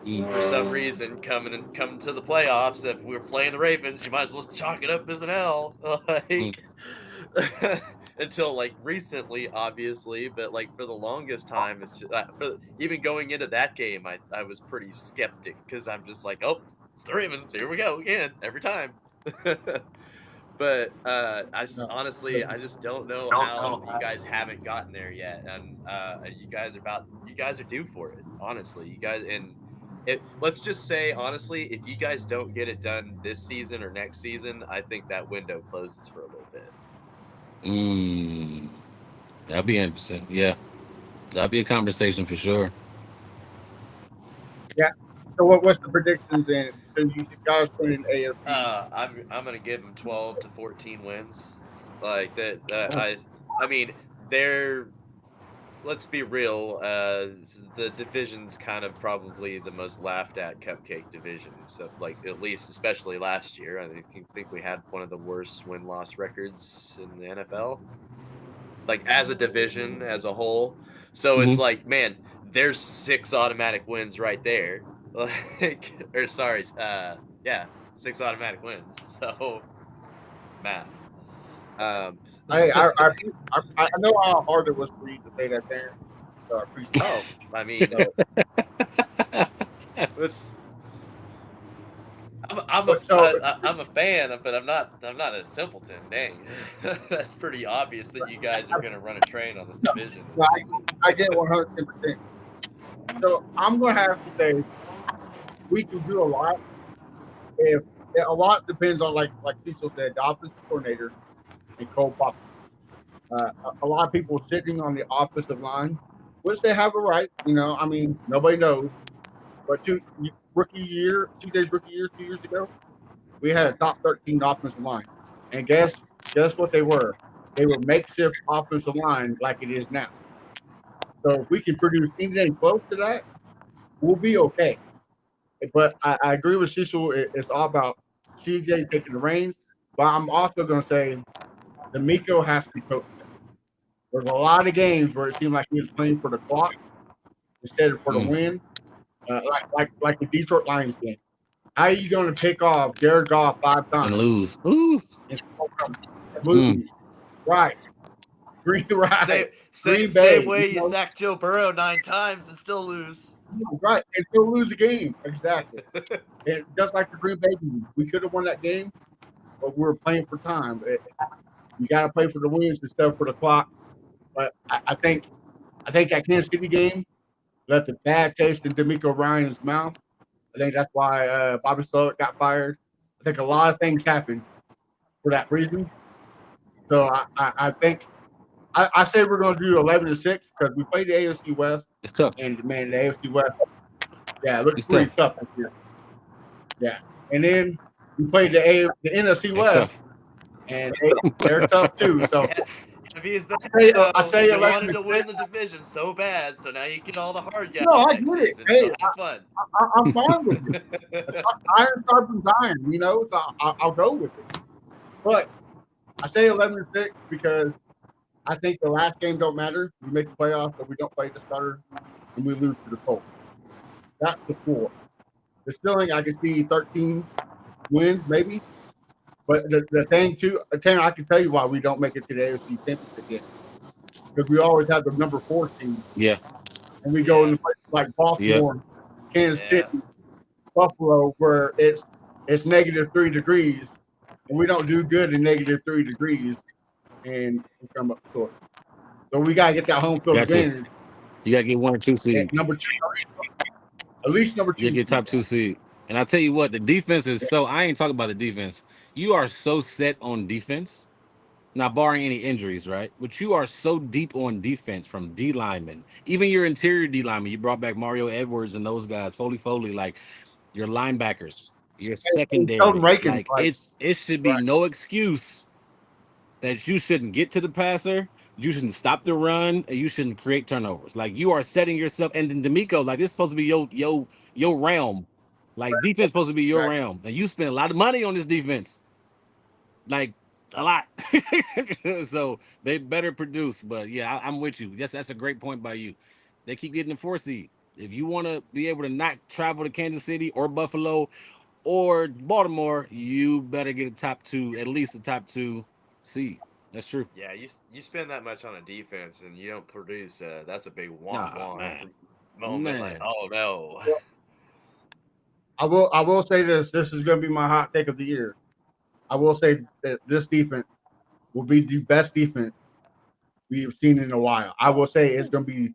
for some reason, coming to the playoffs, if we were playing the Ravens, you might as well chalk it up as an L. Like, until like recently, obviously, but like for the longest time, it's just, even going into that game, I was pretty skeptic, because I'm just like, oh, it's the Ravens, here we go again, every time. But honestly, I just don't know how you guys haven't gotten there yet, and you guys are due for it. Honestly, you guys, and let's just say honestly, if you guys don't get it done this season or next season, I think that window closes for a little bit. That'd be interesting. Yeah, that'd be a conversation for sure. Yeah. So what's the predictions then? So you guys put in AFC. I'm gonna give them 12 to 14 wins. Like that. Oh, I mean, they're. Let's be real. The division's kind of probably the most laughed at cupcake division. So, like at least, especially last year, I think we had one of the worst win loss records in the NFL. Like as a division as a whole. So it's Mhm. like, man, there's 6 automatic wins right there. Like, or sorry, yeah, 6 automatic wins. So math. I know how hard it was for you to say that, Dan. So I appreciate Oh, I mean, it. it's, But so I'm a fan, but I'm not a simpleton. Dang, that's pretty obvious that you guys are gonna run a train on this division this season. I get 110%. So I'm gonna have to say we can do a lot. If a lot depends on like Cecil said, the offensive coordinator and Cole Pop. A lot of people sitting on the offensive line, which they have a right. I mean, nobody knows. But CJ's rookie year 2 years ago, we had a top 13 offensive line, and guess what they were? They were makeshift offensive line like it is now. So if we can produce anything close to that, we'll be okay. But I agree with Cecil. It's all about CJ taking the reins. But I'm also going to say D'Amico has to coach. There's a lot of games where it seemed like he was playing for the clock instead of for the win, like the Detroit Lions game. How are you going to pick off Jared Goff 5 times And lose? Oof. and lose? Right. Green Same way you sack Joe Burrow 9 times and still lose. Right, and still lose the game. Exactly. And just like the Green Bay game, we could have won that game, but we were playing for time. You got to play for the wins instead of for the clock. But I think that Kansas City game left a bad taste in D'Amico Ryan's mouth. I think that's why Bobby Slowick got fired. I think a lot of things happened for that reason. So I think I say we're going to do 11-6 because we played the AFC West. It's tough. And man, the AFC West, yeah, it looks It's pretty tough. tough this year. Yeah, and then we played the NFC It's West, tough. and they're tough too. So I mean, it's that, I say you 11-6. wanted to win the division so bad, so now you get all the hard guys. No, I next get it. season, Hey, so have fun. I'm fine with it. Iron sharpens iron, so I'll go with it. But I say 11-6 because I think the last game don't matter. We make the playoffs, but we don't play the starter, and we lose to the Colts. That's the 4. The ceiling, I can see 13 wins, maybe. But the thing, too, Tanner, I can tell you why we don't make it to the AFC Championship game. Because we always have the number 4 team. Yeah. And we go into places like Baltimore, Kansas City, Buffalo, where it's -3 degrees, and we don't do good in -3 degrees, and we come up short. So we got to get that home field advantage. You got to get 1 or 2 seed. Number 2, at least number 2. You get top 2 seed. And I tell you what, the defense is so. I ain't talking about the defense. You are so set on defense, not barring any injuries, right? But you are so deep on defense from D linemen, even your interior D linemen. You brought back Mario Edwards and those guys, Foley, like your linebackers, your secondary. Like it should be no excuse that you shouldn't get to the passer. You shouldn't stop the run, and you shouldn't create turnovers. Like you are setting yourself. And then D'Amico, like this is supposed to be your realm. Like defense supposed to be your realm, and you spend a lot of money on this defense, like a lot. So they better produce. But yeah, I'm with you. Yes, that's a great point by you. They keep getting the 4 seed. If you want to be able to not travel to Kansas City or Buffalo or Baltimore, you better get a top 2, at least a top 2 seed. That's true. Yeah, you spend that much on a defense and you don't produce. That's a big moment. Like, oh no. I will say this. This is going to be my hot take of the year. I will say that this defense will be the best defense we've seen in a while. I will say it's going to be.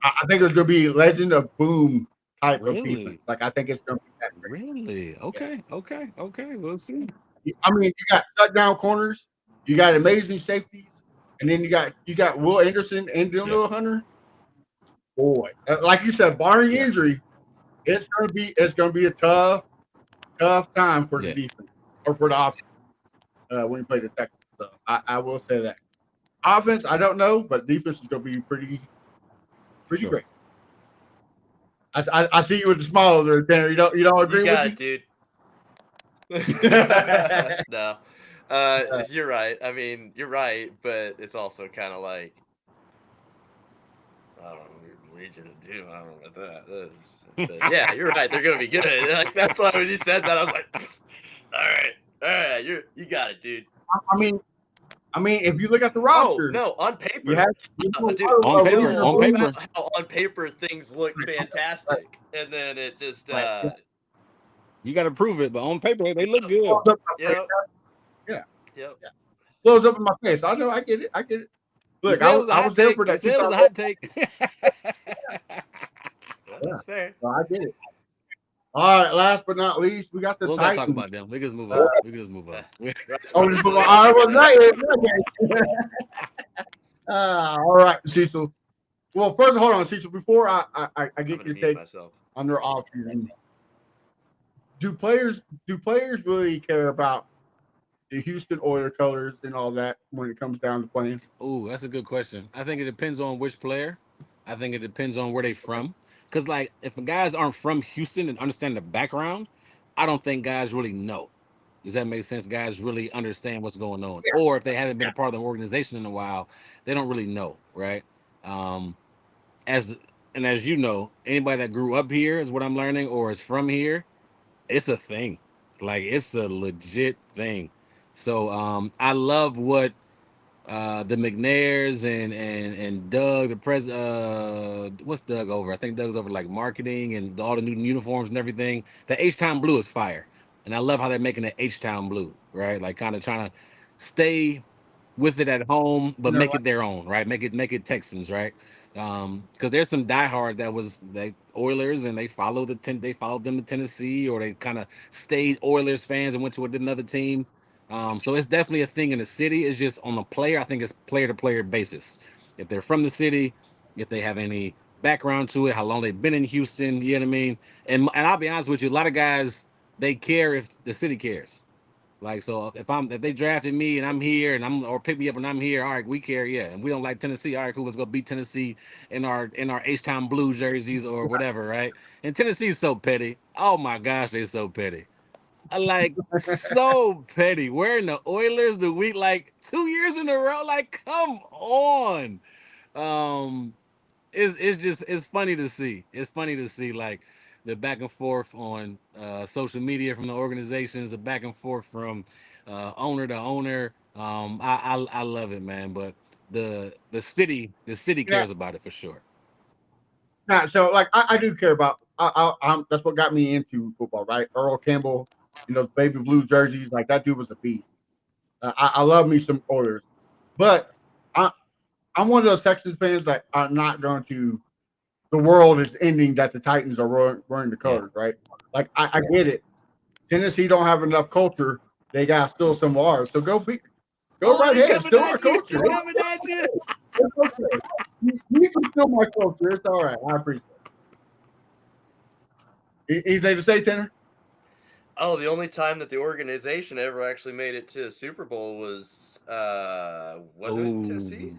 I think it's going to be Legend of Boom type of Really? defense. Like I think it's going to be that great. Really? Okay. We'll see. I mean, you got shutdown corners, you got amazing safeties, and then you got Will Anderson and Dylan Hunter. Boy, like you said, barring injury, it's gonna be a tough time for the defense or for the offense when you play the Texans. So I will say that. Offense, I don't know, but defense is gonna be pretty great. I see you with the smile there, Tanner. You don't agree with me? Dude. No. You're right. I mean, you're right, but it's also kind of like, I don't know, Legion of Doom. I don't know about that. But yeah, you're right. They're gonna be good. Like that's why when you said that, I was like, all right, you got it, dude. I mean, if you look at the roster, no, on paper, dude, on paper things look fantastic, and then it just you got to prove it, but on paper they look good. Yeah. Blows up in my face. I know. I get it. Look, I was there for that. It was a hot take. That's fair. Well, I get it. All right. Last but not least, we got the Titans. Talk about them. We can just move on. All right, Cecil. Well, first, hold on, Cecil. Before I get your take on their offseason, do players really care about the Houston Oilers colors and all that when it comes down to playing? Oh, that's a good question. I think it depends on which player. I think it depends on where they from. Because, like, if guys aren't from Houston and understand the background, I don't think guys really know. Does that make sense? Guys really understand what's going on. Yeah. Or if they haven't been a part of the organization in a while, they don't really know, right? As you know, anybody that grew up here is what I'm learning, or is from here, it's a thing. Like, it's a legit thing. So I love what the McNairs and Doug, the president, what's Doug over? I think Doug's over like marketing and all the new uniforms and everything. The H-Town blue is fire. And I love how they're making the H-Town blue, right? Like kind of trying to stay with it at home, but make it their own, right? Make it Texans, right? Because there's some diehard that was the Oilers and they followed them to Tennessee, or they kind of stayed Oilers fans and went to another team. So it's definitely a thing in the city. It's just on the player. I think it's player-to-player basis. If they're from the city, if they have any background to it, how long they've been in Houston, you know what I mean? And I'll be honest with you, a lot of guys, they care if the city cares. Like, so if they drafted me and I'm here or pick me up and I'm here, all right, we care, yeah. And we don't like Tennessee, all right, cool, let's go beat Tennessee in our H-Town blue jerseys or whatever, right? And Tennessee's so petty. Oh my gosh, they're so petty. Like, so petty. Wearing the Oilers the week, like 2 years in a row. Like, come on. It's funny to see. It's funny to see, like, the back and forth on social media from the organizations, the back and forth from owner to owner. I love it, man. But the city cares about it for sure. Nah, so like I do care about. That's what got me into football, right? Earl Campbell. Baby blue jerseys, like that dude was a beast. I love me some Oilers, but I'm one of those Texans fans that are not going to. The world is ending that the Titans are wearing the colors, right? Like I get it. Tennessee don't have enough culture; they got still some of ours. So go right ahead, still our culture. Coming at you. It's okay. You can steal my culture. It's all right. I appreciate it. Anything to say, Tanner? Oh, the only time that the organization ever actually made it to a Super Bowl was it in Tennessee?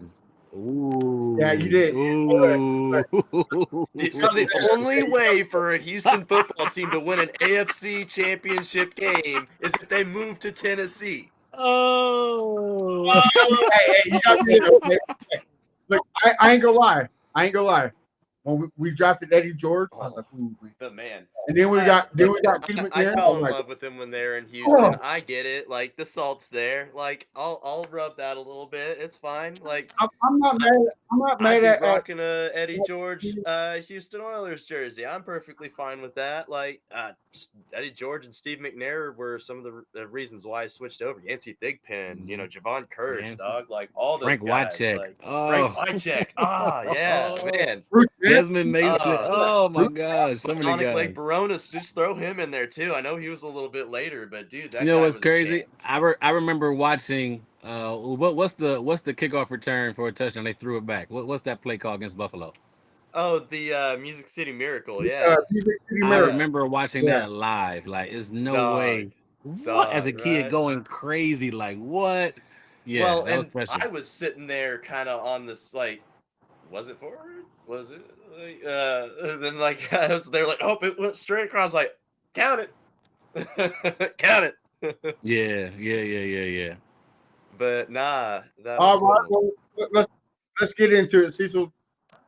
Ooh. Yeah, you did. Ooh. So the only way for a Houston football team to win an AFC championship game is if they move to Tennessee. Oh. Hey, you got me. Okay. Look, I ain't gonna lie. When we drafted Eddie George, I was like, ooh, man. The man. And then we got Steve McNair. I fell in love with him when they were in Houston. I get it. Like the salt's there. Like I'll rub that a little bit. It's fine. Like I'm not mad at rocking a Eddie George Houston Oilers jersey. I'm perfectly fine with that. Like Eddie George and Steve McNair were some of the reasons why I switched over. Yancey Thigpen, Javon Curtis, dog, like all those Frank guys. Wycheck. Like, Frank Wycheck. Yeah, man. Bruce Desmond Mason. Uh, Oh my gosh, so many Bionic guys. Leg Baronis, just throw him in there too. I know he was a little bit later, but dude, You that know guy what's was a crazy? champ. I remember watching. What's the kickoff return for a touchdown? They threw it back. What's that play call against Buffalo? Oh, the Music City Miracle, yeah, Music City I Miracle. remember watching Yeah. that live. Like, it's no dog, way. What as a dog, kid right? going crazy? Like what? Yeah, Well, that was and special. I was sitting there kind of on this like, was it forward? Was it like, and then like I was there like, oh, it went straight across. Like, count it, count it. Yeah. But nah, that All was right, cool. well, let's get into it, Cecil.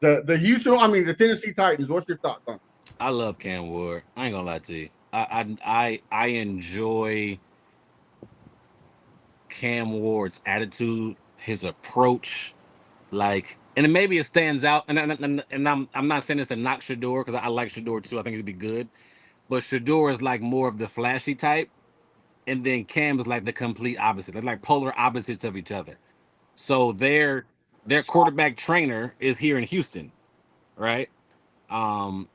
The Tennessee Titans. What's your thoughts on it? I love Cam Ward. I ain't gonna lie to you. I enjoy Cam Ward's attitude, his approach. Like, and then maybe it stands out. And I'm not saying this to knock Shador because I like Shador too. I think he'd be good. But Shador is like more of the flashy type, and then Cam is like the complete opposite. They're like polar opposites of each other. So their quarterback trainer is here in Houston, right? Um,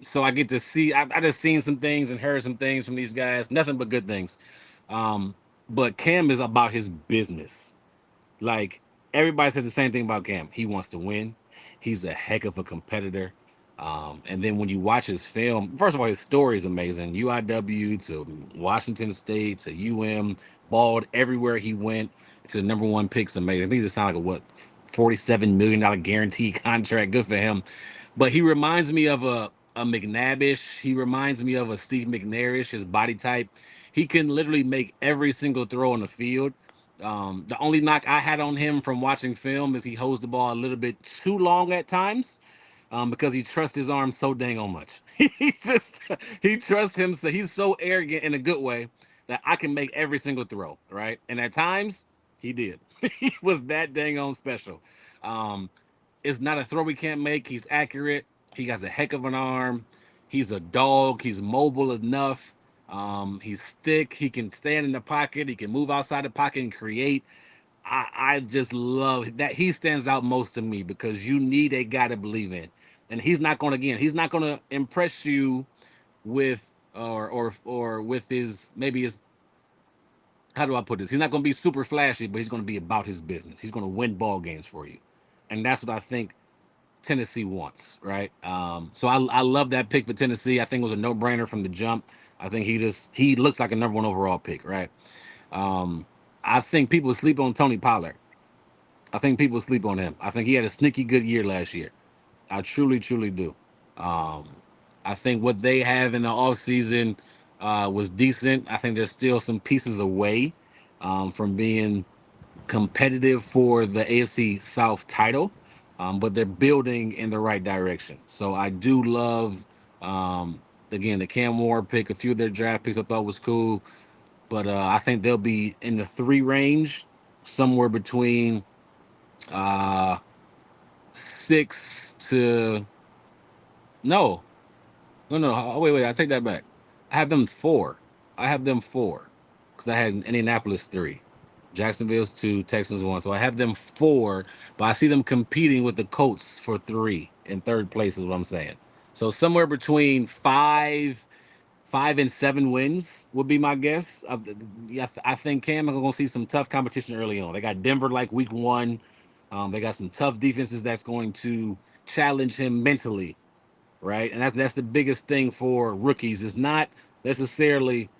so I get to see. I just seen some things and heard some things from these guys. Nothing but good things. Um, but Cam is about his business. Like, everybody says the same thing about Cam. He wants to win. He's a heck of a competitor. And then when you watch his film, first of all, his story is amazing. UIW to Washington State to UM, balled everywhere he went. To the number one pick's amazing. I think it sounds like a $47 million guaranteed contract. Good for him. But he reminds me of a McNabbish. He reminds me of a Steve McNairish, his body type. He can literally make every single throw on the field. The only knock I had on him from watching film is he holds the ball a little bit too long at times, because he trusts his arm so dang on much. He trusts him, so he's so arrogant in a good way that I can make every single throw, right? And at times he did. He was that dang on special. Um, it's not a throw he can't make. He's accurate. He has a heck of an arm. He's a dog. He's mobile enough. He's thick. He can stand in the pocket. He can move outside the pocket and create. I just love that. He stands out most to me because you need a guy to believe in. And he's not gonna impress you with or with his maybe his, how do I put this? He's not gonna be super flashy, but he's gonna be about his business. He's gonna win ball games for you. And that's what I think Tennessee wants, right? So I love that pick for Tennessee. I think it was a no-brainer from the jump. I think he looks like a number one overall pick, right? Um, I think people sleep on Tony Pollard. I think people sleep on him. I think he had a sneaky good year last year. I truly do. Um, I think what they have in the offseason was decent. I think there's still some pieces away from being competitive for the AFC South title, but they're building in the right direction. So I do love, again, the Cam Ward pick. A few of their draft picks I thought was cool, but I think they'll be in the 3 range, somewhere between uh, 6 to no, no. Wait. I take that back. I have them 4. I have them 4 because I had Indianapolis 3. Jacksonville's 2, Texans 1. So I have them 4, but I see them competing with the Colts for 3 in third place is what I'm saying. So somewhere between 5 and 7 wins would be my guess. I think Cam is going to see some tough competition early on. They got Denver like week 1. They got some tough defenses that's going to challenge him mentally, right? And that's the biggest thing for rookies. Is not necessarily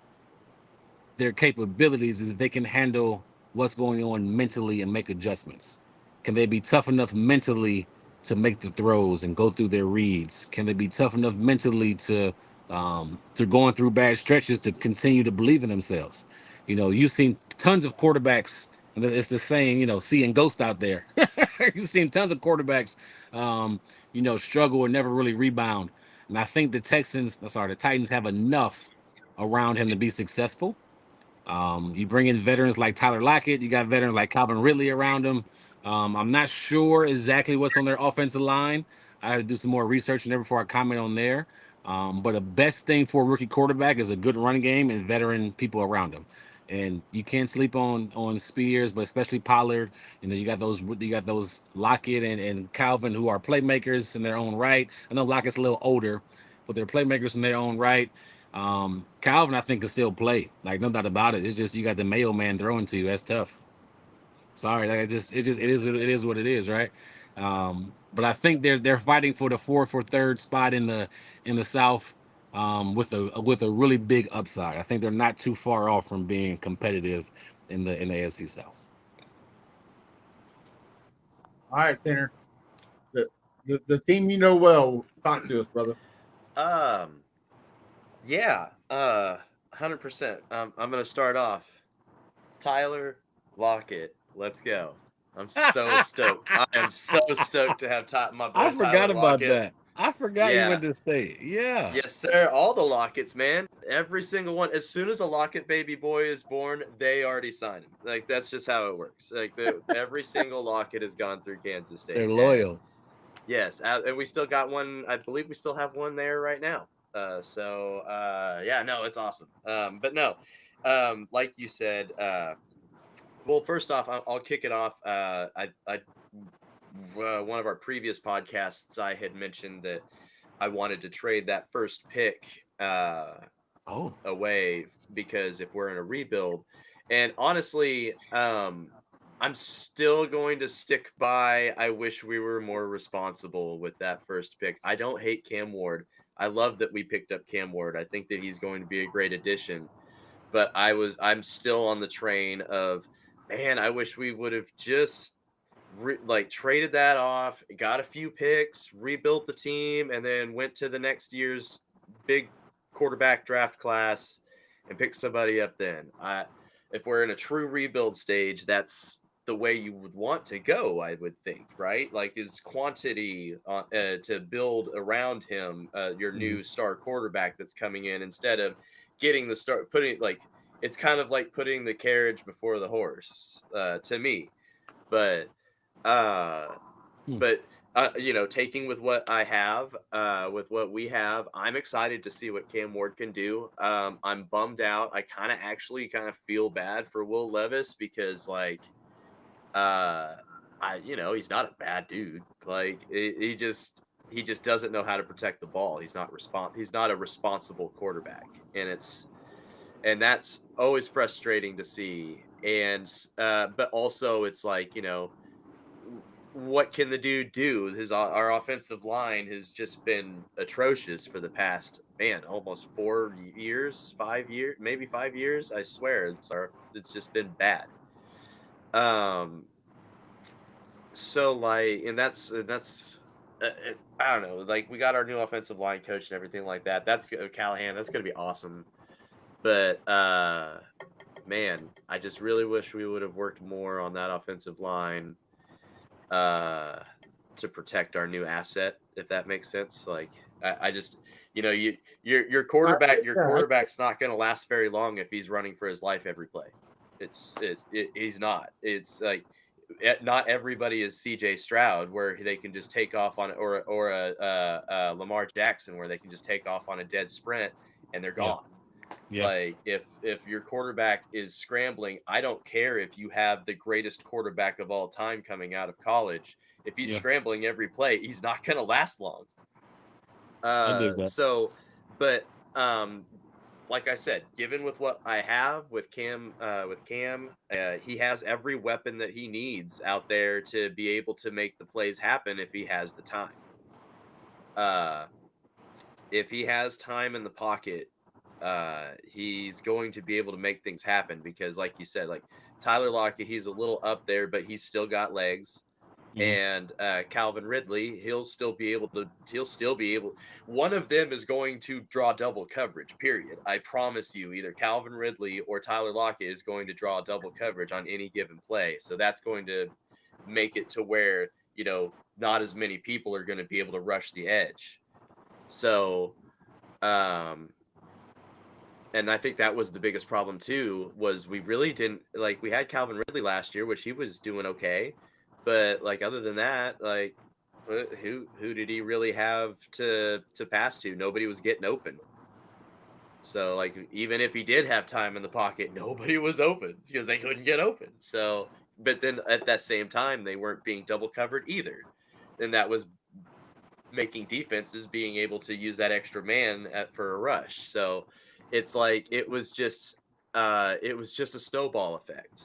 their capabilities, is that they can handle what's going on mentally and make adjustments. Can they be tough enough mentally to make the throws and go through their reads? Can they be tough enough mentally to going through bad stretches to continue to believe in themselves? You know, you've seen tons of quarterbacks, and it's the saying, seeing ghosts out there. You've seen tons of quarterbacks, struggle and never really rebound. And I think the Titans have enough around him to be successful. You bring in veterans like Tyler Lockett. You got veterans like Calvin Ridley around him. I'm not sure exactly what's on their offensive line. I had to do some more research and there before I comment on there. But the best thing for a rookie quarterback is a good run game and veteran people around him. And you can't sleep on Spears, but especially Pollard. And then you got those Lockett and Calvin who are playmakers in their own right. I know Lockett's a little older, but they're playmakers in their own right. Calvin, I think, can still play. Like, no doubt about it. It's just you got the Mayo man throwing to you. That's tough. Sorry, like it is what it is, right? But I think they're fighting for the fourth or third spot in the South, with a really big upside. I think they're not too far off from being competitive in the AFC South. All right, Tanner. The team you know well, talk to us, brother. Yeah, 100%. I'm gonna start off. Tyler Lockett, let's go. I'm so stoked. I am so stoked to have my boy I forgot Tyler about Lockett. that. I forgot you Yeah. went to state. Yeah. Yes, sir. All the Lockets, man. Every single one. As soon as a Lockett baby boy is born, they already sign him. Like, that's just how it works. Like, every single Lockett has gone through Kansas State. They're loyal. Yes, and we still got one. I believe we still have one there right now. Yeah, no, it's awesome. But no, like you said, well, first off, I'll kick it off. One of our previous podcasts, I had mentioned that I wanted to trade that first pick away because if we're in a rebuild, and honestly, I'm still going to stick by. I wish we were more responsible with that first pick. I don't hate Cam Ward. I love that we picked up Cam Ward. I think that he's going to be a great addition. But I'm still on the train of, man, I wish we would have just traded that off, got a few picks, rebuilt the team, and then went to the next year's big quarterback draft class and picked somebody up then. If we're in a true rebuild stage, that's the way you would want to go, I would think, right? Like, is quantity to build around him, your new star quarterback that's coming in, instead of getting the start, it's kind of like putting the carriage before the horse, to me. But taking with what I have, with what we have, I'm excited to see what Cam Ward can do. I'm bummed out. I kind of feel bad for Will Levis because, like, he's not a bad dude. Like, he just doesn't know how to protect the ball. He's not a responsible quarterback, and that's always frustrating to see. And but also it's like, what can the dude do? Our offensive line has just been atrocious for the past, almost 5 years, maybe 5 years. I swear it's just been bad. So, like, and that's I don't know. Like, we got our new offensive line coach and everything like that. That's Callahan. That's gonna be awesome. But man, I just really wish we would have worked more on that offensive line to protect our new asset, if that makes sense. Like, I just, your quarterback's not going to last very long if he's running for his life every play. He's not. It's like, not everybody is CJ Stroud, where they can just take off on, or a Lamar Jackson, where they can just take off on a dead sprint and they're gone. Yeah. Like, if your quarterback is scrambling, I don't care if you have the greatest quarterback of all time coming out of college. If he's scrambling every play, he's not going to last long. Like I said, given with what I have with Cam, he has every weapon that he needs out there to be able to make the plays happen if he has the time. If he has time in the pocket, he's going to be able to make things happen, because, like you said, like Tyler Lockett, he's a little up there, but he's still got legs. And Calvin Ridley, he'll still be able. One of them is going to draw double coverage, period. I promise you, either Calvin Ridley or Tyler Lockett is going to draw double coverage on any given play. So that's going to make it to where, not as many people are going to be able to rush the edge. So, and I think that was the biggest problem too, was we really didn't, like, we had Calvin Ridley last year, which he was doing okay. But, like, other than that, like, who did he really have to pass to? Nobody was getting open. So like even if he did have time in the pocket, nobody was open because they couldn't get open. So, but then at that same time, they weren't being double covered either. And that was making defenses being able to use that extra man for a rush. So it's like it was just a snowball effect.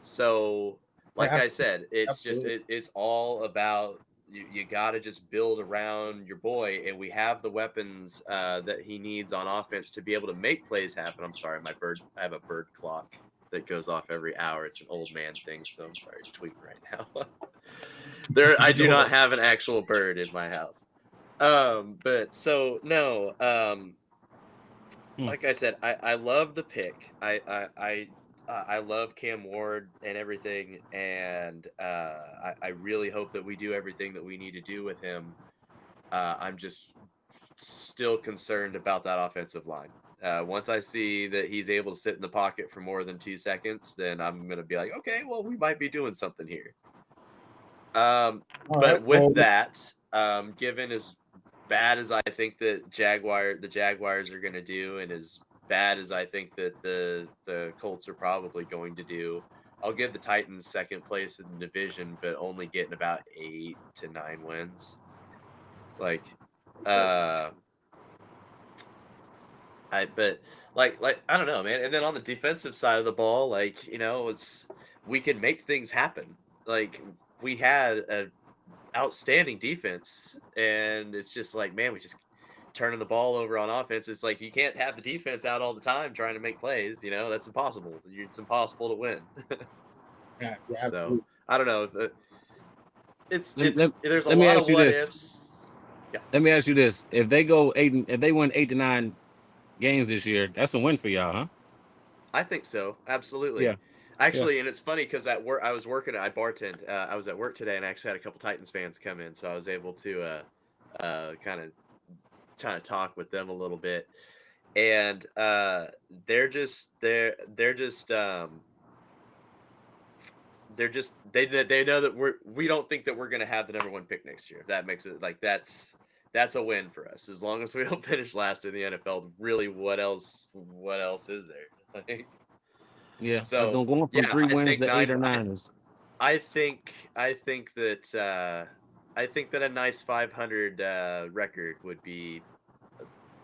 So like I said, it's all about you got to just build around your boy, and we have the weapons that he needs on offense to be able to make plays happen. I'm sorry, I have a bird clock that goes off every hour. It's an old man thing, so I'm sorry, it's tweeting right now. I do not have an actual bird in my house. But so no, like I said, I love the pick. I love Cam Ward and everything, and I really hope that we do everything that we need to do with him. I'm just still concerned about that offensive line. Once I see that he's able to sit in the pocket for more than 2 seconds, then I'm going to be like, okay, well, we might be doing something here. But with that, given as bad as I think that the Jaguars are going to do, and as bad as I think that the Colts are probably going to do, I'll give the Titans second place in the division, but only getting about 8 to 9 wins. Like, I don't know, man. And then on the defensive side of the ball, like, we can make things happen. Like, we had an outstanding defense, and it's just like, man, we just turning the ball over on offense. It's like you can't have the defense out all the time trying to make plays. That's impossible. It's impossible to win. Yeah, so I don't know. There's a let me lot ask of you what this. ifs. Yeah. Let me ask you this: if they win 8 to 9 games this year, that's a win for y'all, huh? I think so. Absolutely. Yeah. Actually, and it's funny because at work I was working. I bartended. I was at work today, and I actually had a couple Titans fans come in, so I was able to kind of trying to talk with them a little bit, and they know that we don't think that we're going to have the number 1 pick next year. If that makes it like that's a win for us. As long as we don't finish last in the NFL, really, what else is there? Yeah. So going from 3 wins to 8 or 9 is. I think that a nice 500 record would be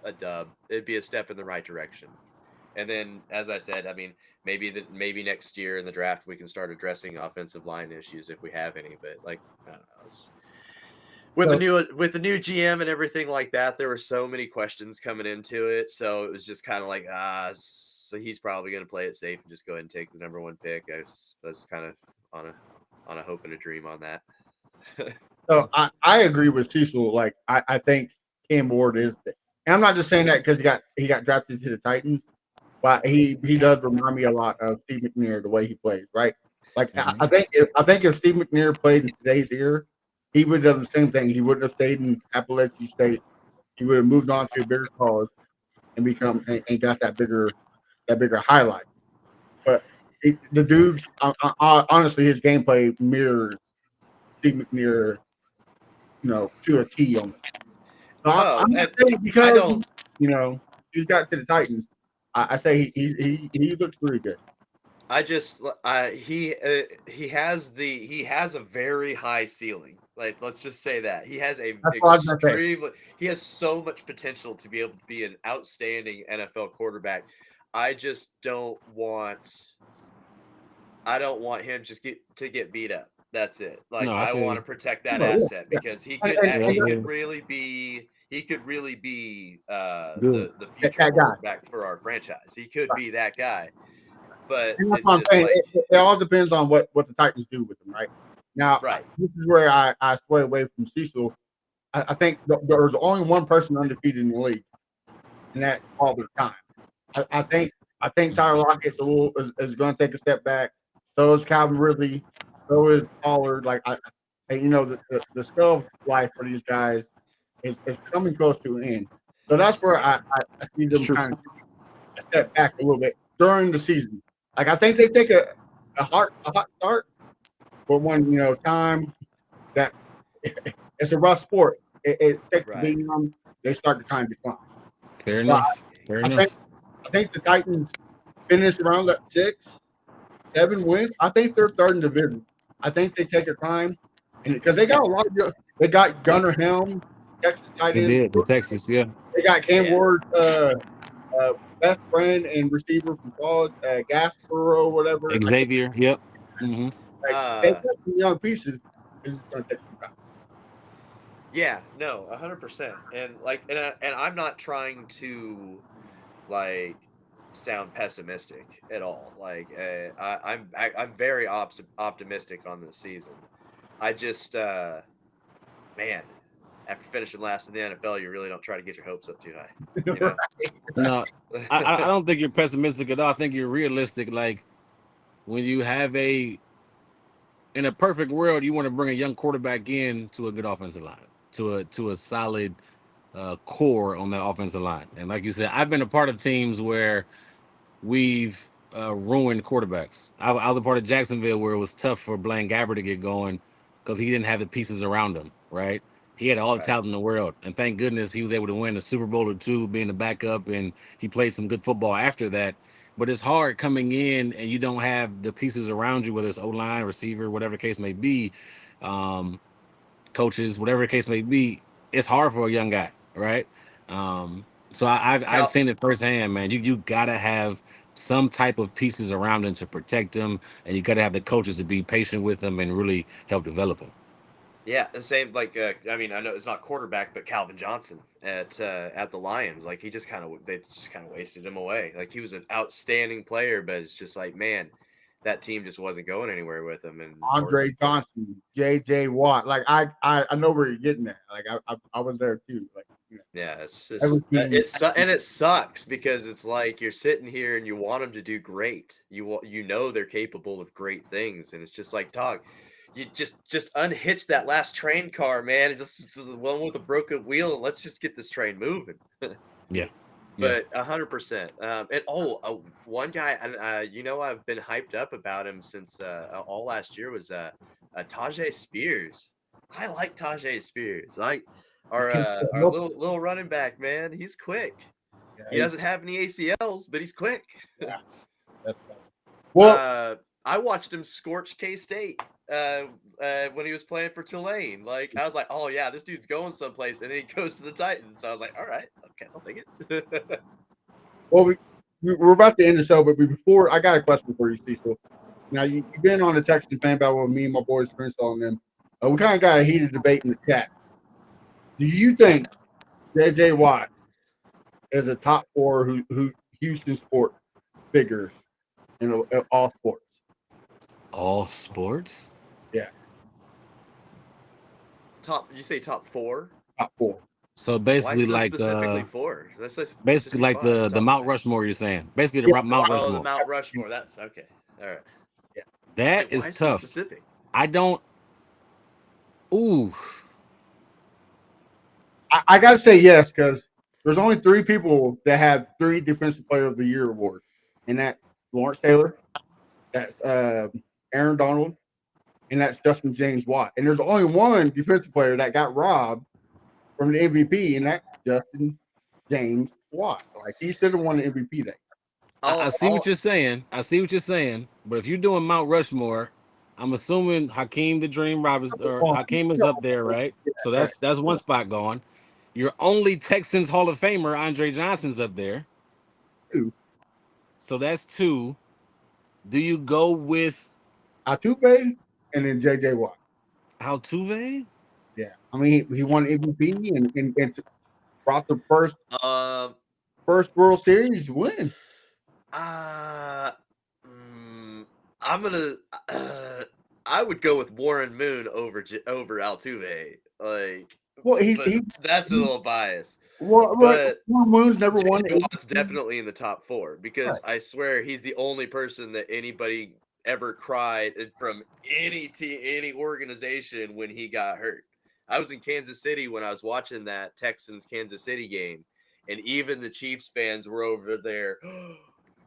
a dub. It'd be a step in the right direction. And then, as I said, I mean, maybe next year in the draft we can start addressing offensive line issues if we have any. But like, I don't know. With the new GM and everything like that, there were so many questions coming into it. So it was just kind of like, so he's probably going to play it safe and just go ahead and take the number 1 pick. I was kind of on a hope and a dream on that. So I agree with Cecil. Like I think Cam Ward is, and I'm not just saying that because he got drafted to the Titans, but he does remind me a lot of Steve McNair, the way he plays, right? Like I think if Steve McNair played in today's era, he would have done the same thing. He wouldn't have stayed in Appalachian State. He would have moved on to a bigger college and got that bigger highlight. But the dude's honestly, his gameplay mirrors Steve McNair, to a T on this. So I'm not saying because he's got to the Titans. I say he looks pretty good. I just he has a very high ceiling. Like, let's just say that he has he has so much potential to be able to be an outstanding NFL quarterback. I just don't want him just to get beat up. That's it. Like, I want to protect that asset because he could really be the future quarterback for our franchise. He could be that guy. But it's just it all depends on what the Titans do with him, right? Now, this is where I sway away from Cecil. I think there's only one person undefeated in the league, and that's all the time. I think Tyler Lockett is going to take a step back. So is Calvin Ridley. So is Pollard. Like the shelf life for these guys is coming close to an end. So that's where I see them kind of step back a little bit during the season. Like, I think they take a hot start, but when time that it's a rough sport. It takes beating them. They start to kind of decline. Fair enough. Fair I enough. think the Titans finish around at 6-7 wins. I think they're third in division. I think they take a time, and because they got a lot of they got Gunnar Helm, Texas tight They end. did. The Texas, yeah. They got Cam Yeah. Ward, best friend and receiver from college, Gasper whatever. Xavier, yep. Mm-hmm. They got some young pieces. This is going to take some time. Yeah, no, 100%. And I'm not trying to like sound pessimistic at all. Like I'm very optimistic on this season. I just man, after finishing last in the NFL, you really don't try to get your hopes up too high. You know? No, I don't think you're pessimistic at all. I think you're realistic. Like when you have in a perfect world, you want to bring a young quarterback in to a good offensive line, to a solid core on that offensive line. And like you said, I've been a part of teams where we've ruined quarterbacks. I was a part of Jacksonville where it was tough for Blaine Gabbert to get going because he didn't have the pieces around him, right? He had all the Right. talent in the world. And thank goodness he was able to win a Super Bowl or two being the backup, and he played some good football after that. But it's hard coming in and you don't have the pieces around you, whether it's O-line, receiver, whatever the case may be, coaches, whatever the case may be. It's hard for a young guy, right? So I've seen it firsthand, man. You gotta have some type of pieces around him to protect him, and you gotta have the coaches to be patient with him and really help develop him. Yeah, the same. Like, I mean, I know it's not quarterback, but Calvin Johnson at the Lions, like they just kind of wasted him away. Like he was an outstanding player, but it's just like, man, that team just wasn't going anywhere with him. And Andre Johnson, J.J. Watt. Like I know where you're getting at. Like I was there too. Like yeah, it's just everything. it sucks because it's like you're sitting here and you want them to do great. You know they're capable of great things, and it's just like, dog, you just unhitch that last train car, man, and just the one with a broken wheel, and let's just get this train moving. Yeah. But 100%. And one guy, and I've been hyped up about him since all last year was Tajay Spears. I like Tajay Spears. Like our little running back, man. He's quick. He doesn't have any ACLs, but he's quick. Yeah. Well, I watched him scorch K-State when he was playing for Tulane. Like I was like, oh yeah, this dude's going someplace, and then he goes to the Titans. So I was like, all right, okay, I'll take it. well, we're about to end the show, but before I got a question for you, Cecil. Now you've been on the Texas fan battle with me and my boys Prince on them. We kind of got a heated debate in the chat. Do you think J.J. Watt is a top 4 who Houston sport figure in all sports? All sports? Yeah. Did you say top 4? Top 4. So basically, Why so like specifically 4? basically like the Mount Rushmore. You're saying basically the Mount Rushmore. Oh, the Mount Rushmore. That's okay. All right. Yeah. That is tough. So specific? I don't. Ooh. I got to say yes because there's only 3 people that have 3 Defensive Player of the Year awards, and that's Lawrence Taylor, that's Aaron Donald, and that's Justin James Watt. And there's only one defensive player that got robbed from the MVP, and that's Justin James Watt. Like he should have won the MVP thing. I see what you're saying. But if you're doing Mount Rushmore, I'm assuming Hakeem the Dream Robinson or Hakeem is up there, right? So that's one spot gone. Your only Texans Hall of Famer, Andre Johnson's up there. 2. So that's 2. Do you go with Altuve and then J.J. Watt? Altuve? Yeah. I mean, he won MVP and brought the first World Series win. I'm gonna. I would go with Warren Moon over Altuve. Like, well, that's a little biased. Well, but Warren Moon's never won. Watt's definitely in the top 4 because I swear he's the only person that anybody ever cried from any organization when he got hurt. I was in Kansas City when I was watching that Texans Kansas City game, and even the Chiefs fans were over there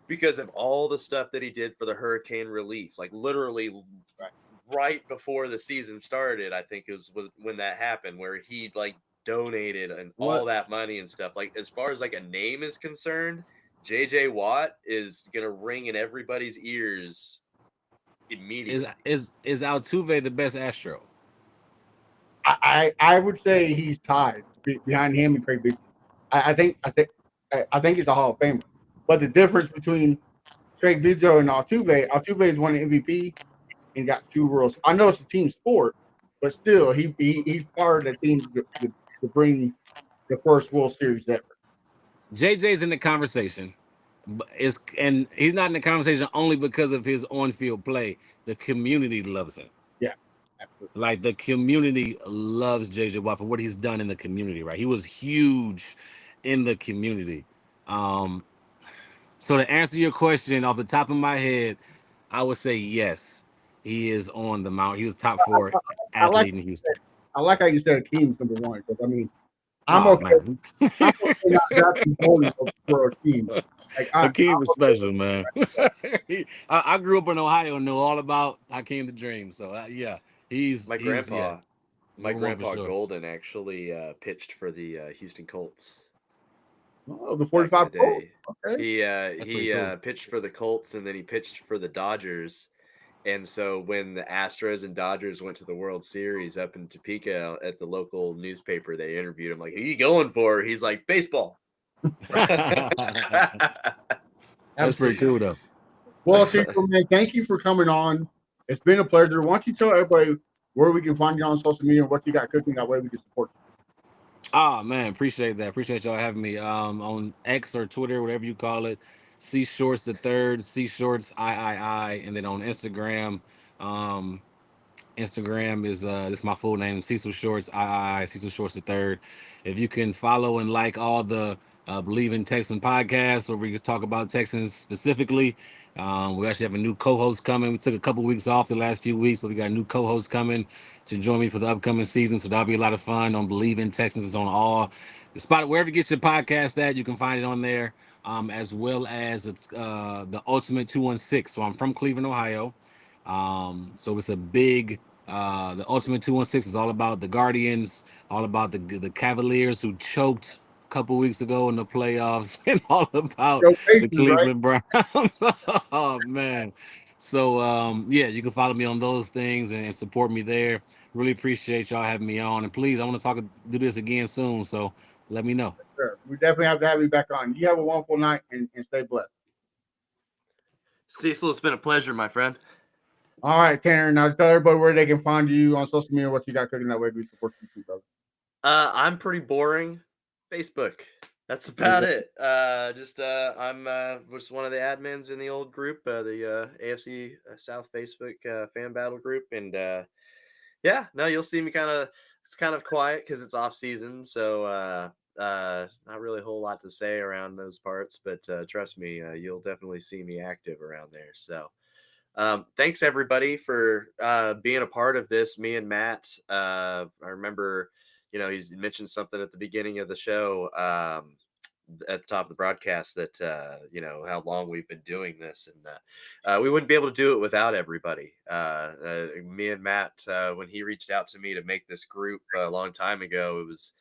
because of all the stuff that he did for the hurricane relief. Like literally right before the season started, I think it was when that happened, where he like donated and What? all that money and stuff. Like as far as like a name is concerned, JJ Watt is gonna ring in everybody's ears immediately. Is Altuve the best Astro? I would say he's tied behind him and Craig Biggio. I think he's a Hall of Famer. But the difference between Craig Biggio and Altuve has won an MVP and got 2 Worlds. I know it's a team sport, but still, he's part of the team to bring the first World Series ever. JJ's in the conversation, and he's not in the conversation only because of his on-field play. The community loves him. Yeah, absolutely. Like the community loves JJ Watt for what he's done in the community. Right, he was huge in the community. So to answer your question off the top of my head, I would say yes. He is on the mount. He was top 4 I like athlete in Houston. how you said Akeem's number 1 because I mean I'm Oh okay. man, I'm okay not drafting Tony for Akeem. Like Hakeem is special, man. I grew up in Ohio and know all about Hakeem the Dream. So yeah, My he's grandpa, my number one for grandpa sure. Golden actually pitched for the Houston Colts. Oh, the back in 45 the Colts. day. Okay. He pretty cool. pitched for the Colts and then he pitched for the Dodgers. And so when the Astros and Dodgers went to the World Series up in Topeka at the local newspaper, they interviewed him like, "Who you going for?" He's like, "Baseball." That's pretty cool though. Well, Cecil, man, thank you for coming on. It's been a pleasure. Why don't you tell everybody where we can find you on social media and what you got cooking? That way we can support you. Oh man, appreciate that. Appreciate y'all having me. On X or Twitter, whatever you call it, C Shorts III, C Shorts III, and then on Instagram, Instagram is this my full name, Cecil Shorts III, Cecil Shorts III. If you can follow and like all the Believe in Texan podcasts, where we can talk about Texans specifically. We actually have a new co-host coming. We took a couple weeks off the last few weeks, but we got a new co-host coming to join me for the upcoming season. So that'll be a lot of fun. On Believe in Texans, it's on all the spot wherever you get your podcast at. You can find it on there, as well as the Ultimate 216. So I'm from Cleveland, Ohio. So it's a big the Ultimate 216 is all about the Guardians, all about the Cavaliers who choked a couple weeks ago in the playoffs, and all about Joe the Pacers, right? Cleveland Browns. Oh man. So yeah, you can follow me on those things and support me there. Really appreciate y'all having me on. And please, I want to do this again soon. So let me know. Sure. We definitely have to have you back on. You have a wonderful night and stay blessed. Cecil, it's been a pleasure, my friend. All right, Tanner. Now tell everybody where they can find you on social media, what you got cooking. That way we support you too, brother. I'm pretty boring. Facebook. That's about it. I'm was one of the admins in the old group, the AFC South Facebook fan battle group, and yeah, no, you'll see me it's kind of quiet because it's off season, so not really a whole lot to say around those parts, but trust me, you'll definitely see me active around there. So thanks everybody for being a part of this. Me and Matt, I remember, he's mentioned something at the beginning of the show, at the top of the broadcast, that how long we've been doing this, and we wouldn't be able to do it without everybody. Me and Matt, when he reached out to me to make this group a long time ago, it was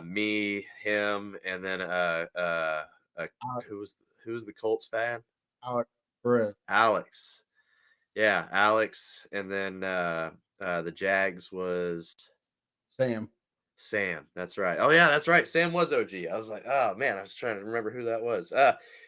me, him, and then who was the Colts fan? Alex Perez. Alex. Yeah, Alex, and then the Jags was Sam. That's right. Oh yeah, that's right. Sam was OG. I was like, oh man, I was trying to remember who that was.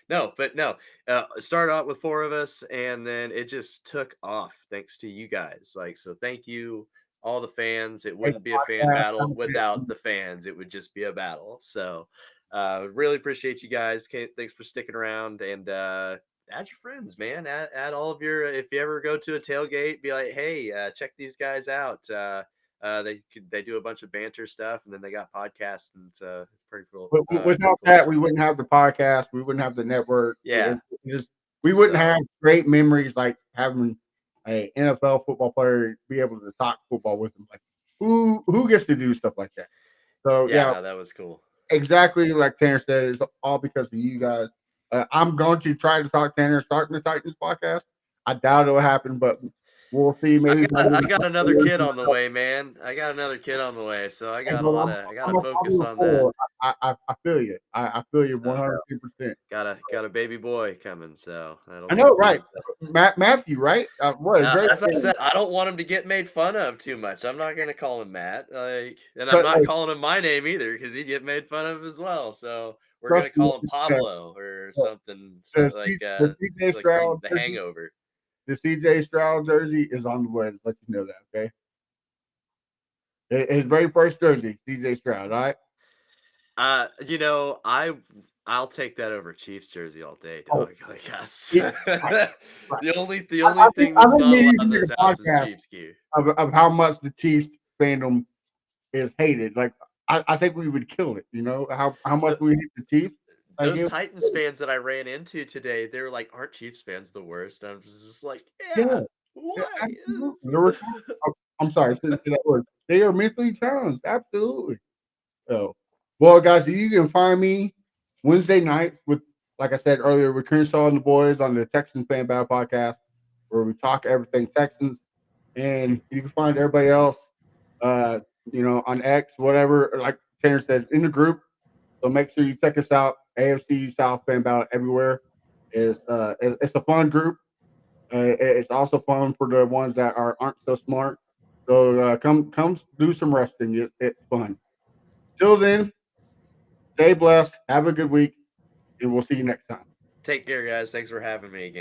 No. It started out with 4 of us, and then it just took off thanks to you guys. Like, so thank you, all the fans. It wouldn't be a fan battle without the fans. It would just be a battle. So really appreciate you guys. Thanks for sticking around, and add your friends, man. Add all of your, if you ever go to a tailgate, be like, hey, check these guys out. They do a bunch of banter stuff, and then they got podcasts, and it's pretty cool. Without that, we wouldn't have the podcast. We wouldn't have the network. Yeah, we wouldn't have great memories like having a NFL football player be able to talk football with them. Like who gets to do stuff like that? So yeah, no, that was cool. Exactly like Tanner said, it's all because of you guys. I'm going to try to talk Tanner starting the Titans podcast. I doubt it'll happen, but We'll see. Maybe I got another kid on the way, man. I got another kid on the way, so I got to focus on that. I feel you. I feel you So, 100%. got a baby boy coming, so that'll I be know, cool. right? Matthew, right? What a great As I name. said, I don't want him to get made fun of too much. I'm not gonna call him Matt, and I'm But, not hey, calling him my name either because he'd get made fun of as well. So we're gonna trust me, call him Pablo or something the like CJ like Stroud from The jersey, Hangover. the CJ Stroud jersey is on the way. Let you know that, okay? His very first jersey, CJ Stroud. All right. You know, I'll take that over Chiefs jersey all day, Oh, dog. Like that's yeah, right. the only I think thing that's not maybe you allowed can in make this a house is podcast Chiefs gear. of how much the Chiefs fandom is hated. Like I think we would kill it. You know how much The, we hate the Chiefs. Like, those Titans fans that I ran into today, they were like, "Aren't Chiefs fans the worst?" And I'm just like, yeah, "Yeah, yeah, why?" absolutely. I'm sorry, I shouldn't say that word. They are mentally challenged. Absolutely. So, well, guys, you can find me Wednesday nights with, like I said earlier, with Crenshaw and the boys on the Texans Fan Battle Podcast, where we talk everything Texans. And you can find everybody else, on X, whatever. Like Tanner said, in the group. So make sure you check us out. AFC South Fan Battle everywhere. It's a fun group. It's also fun for the ones that aren't so smart. So come do some wrestling. It's fun. Till then, stay blessed. Have a good week, and we'll see you next time. Take care, guys. Thanks for having me again.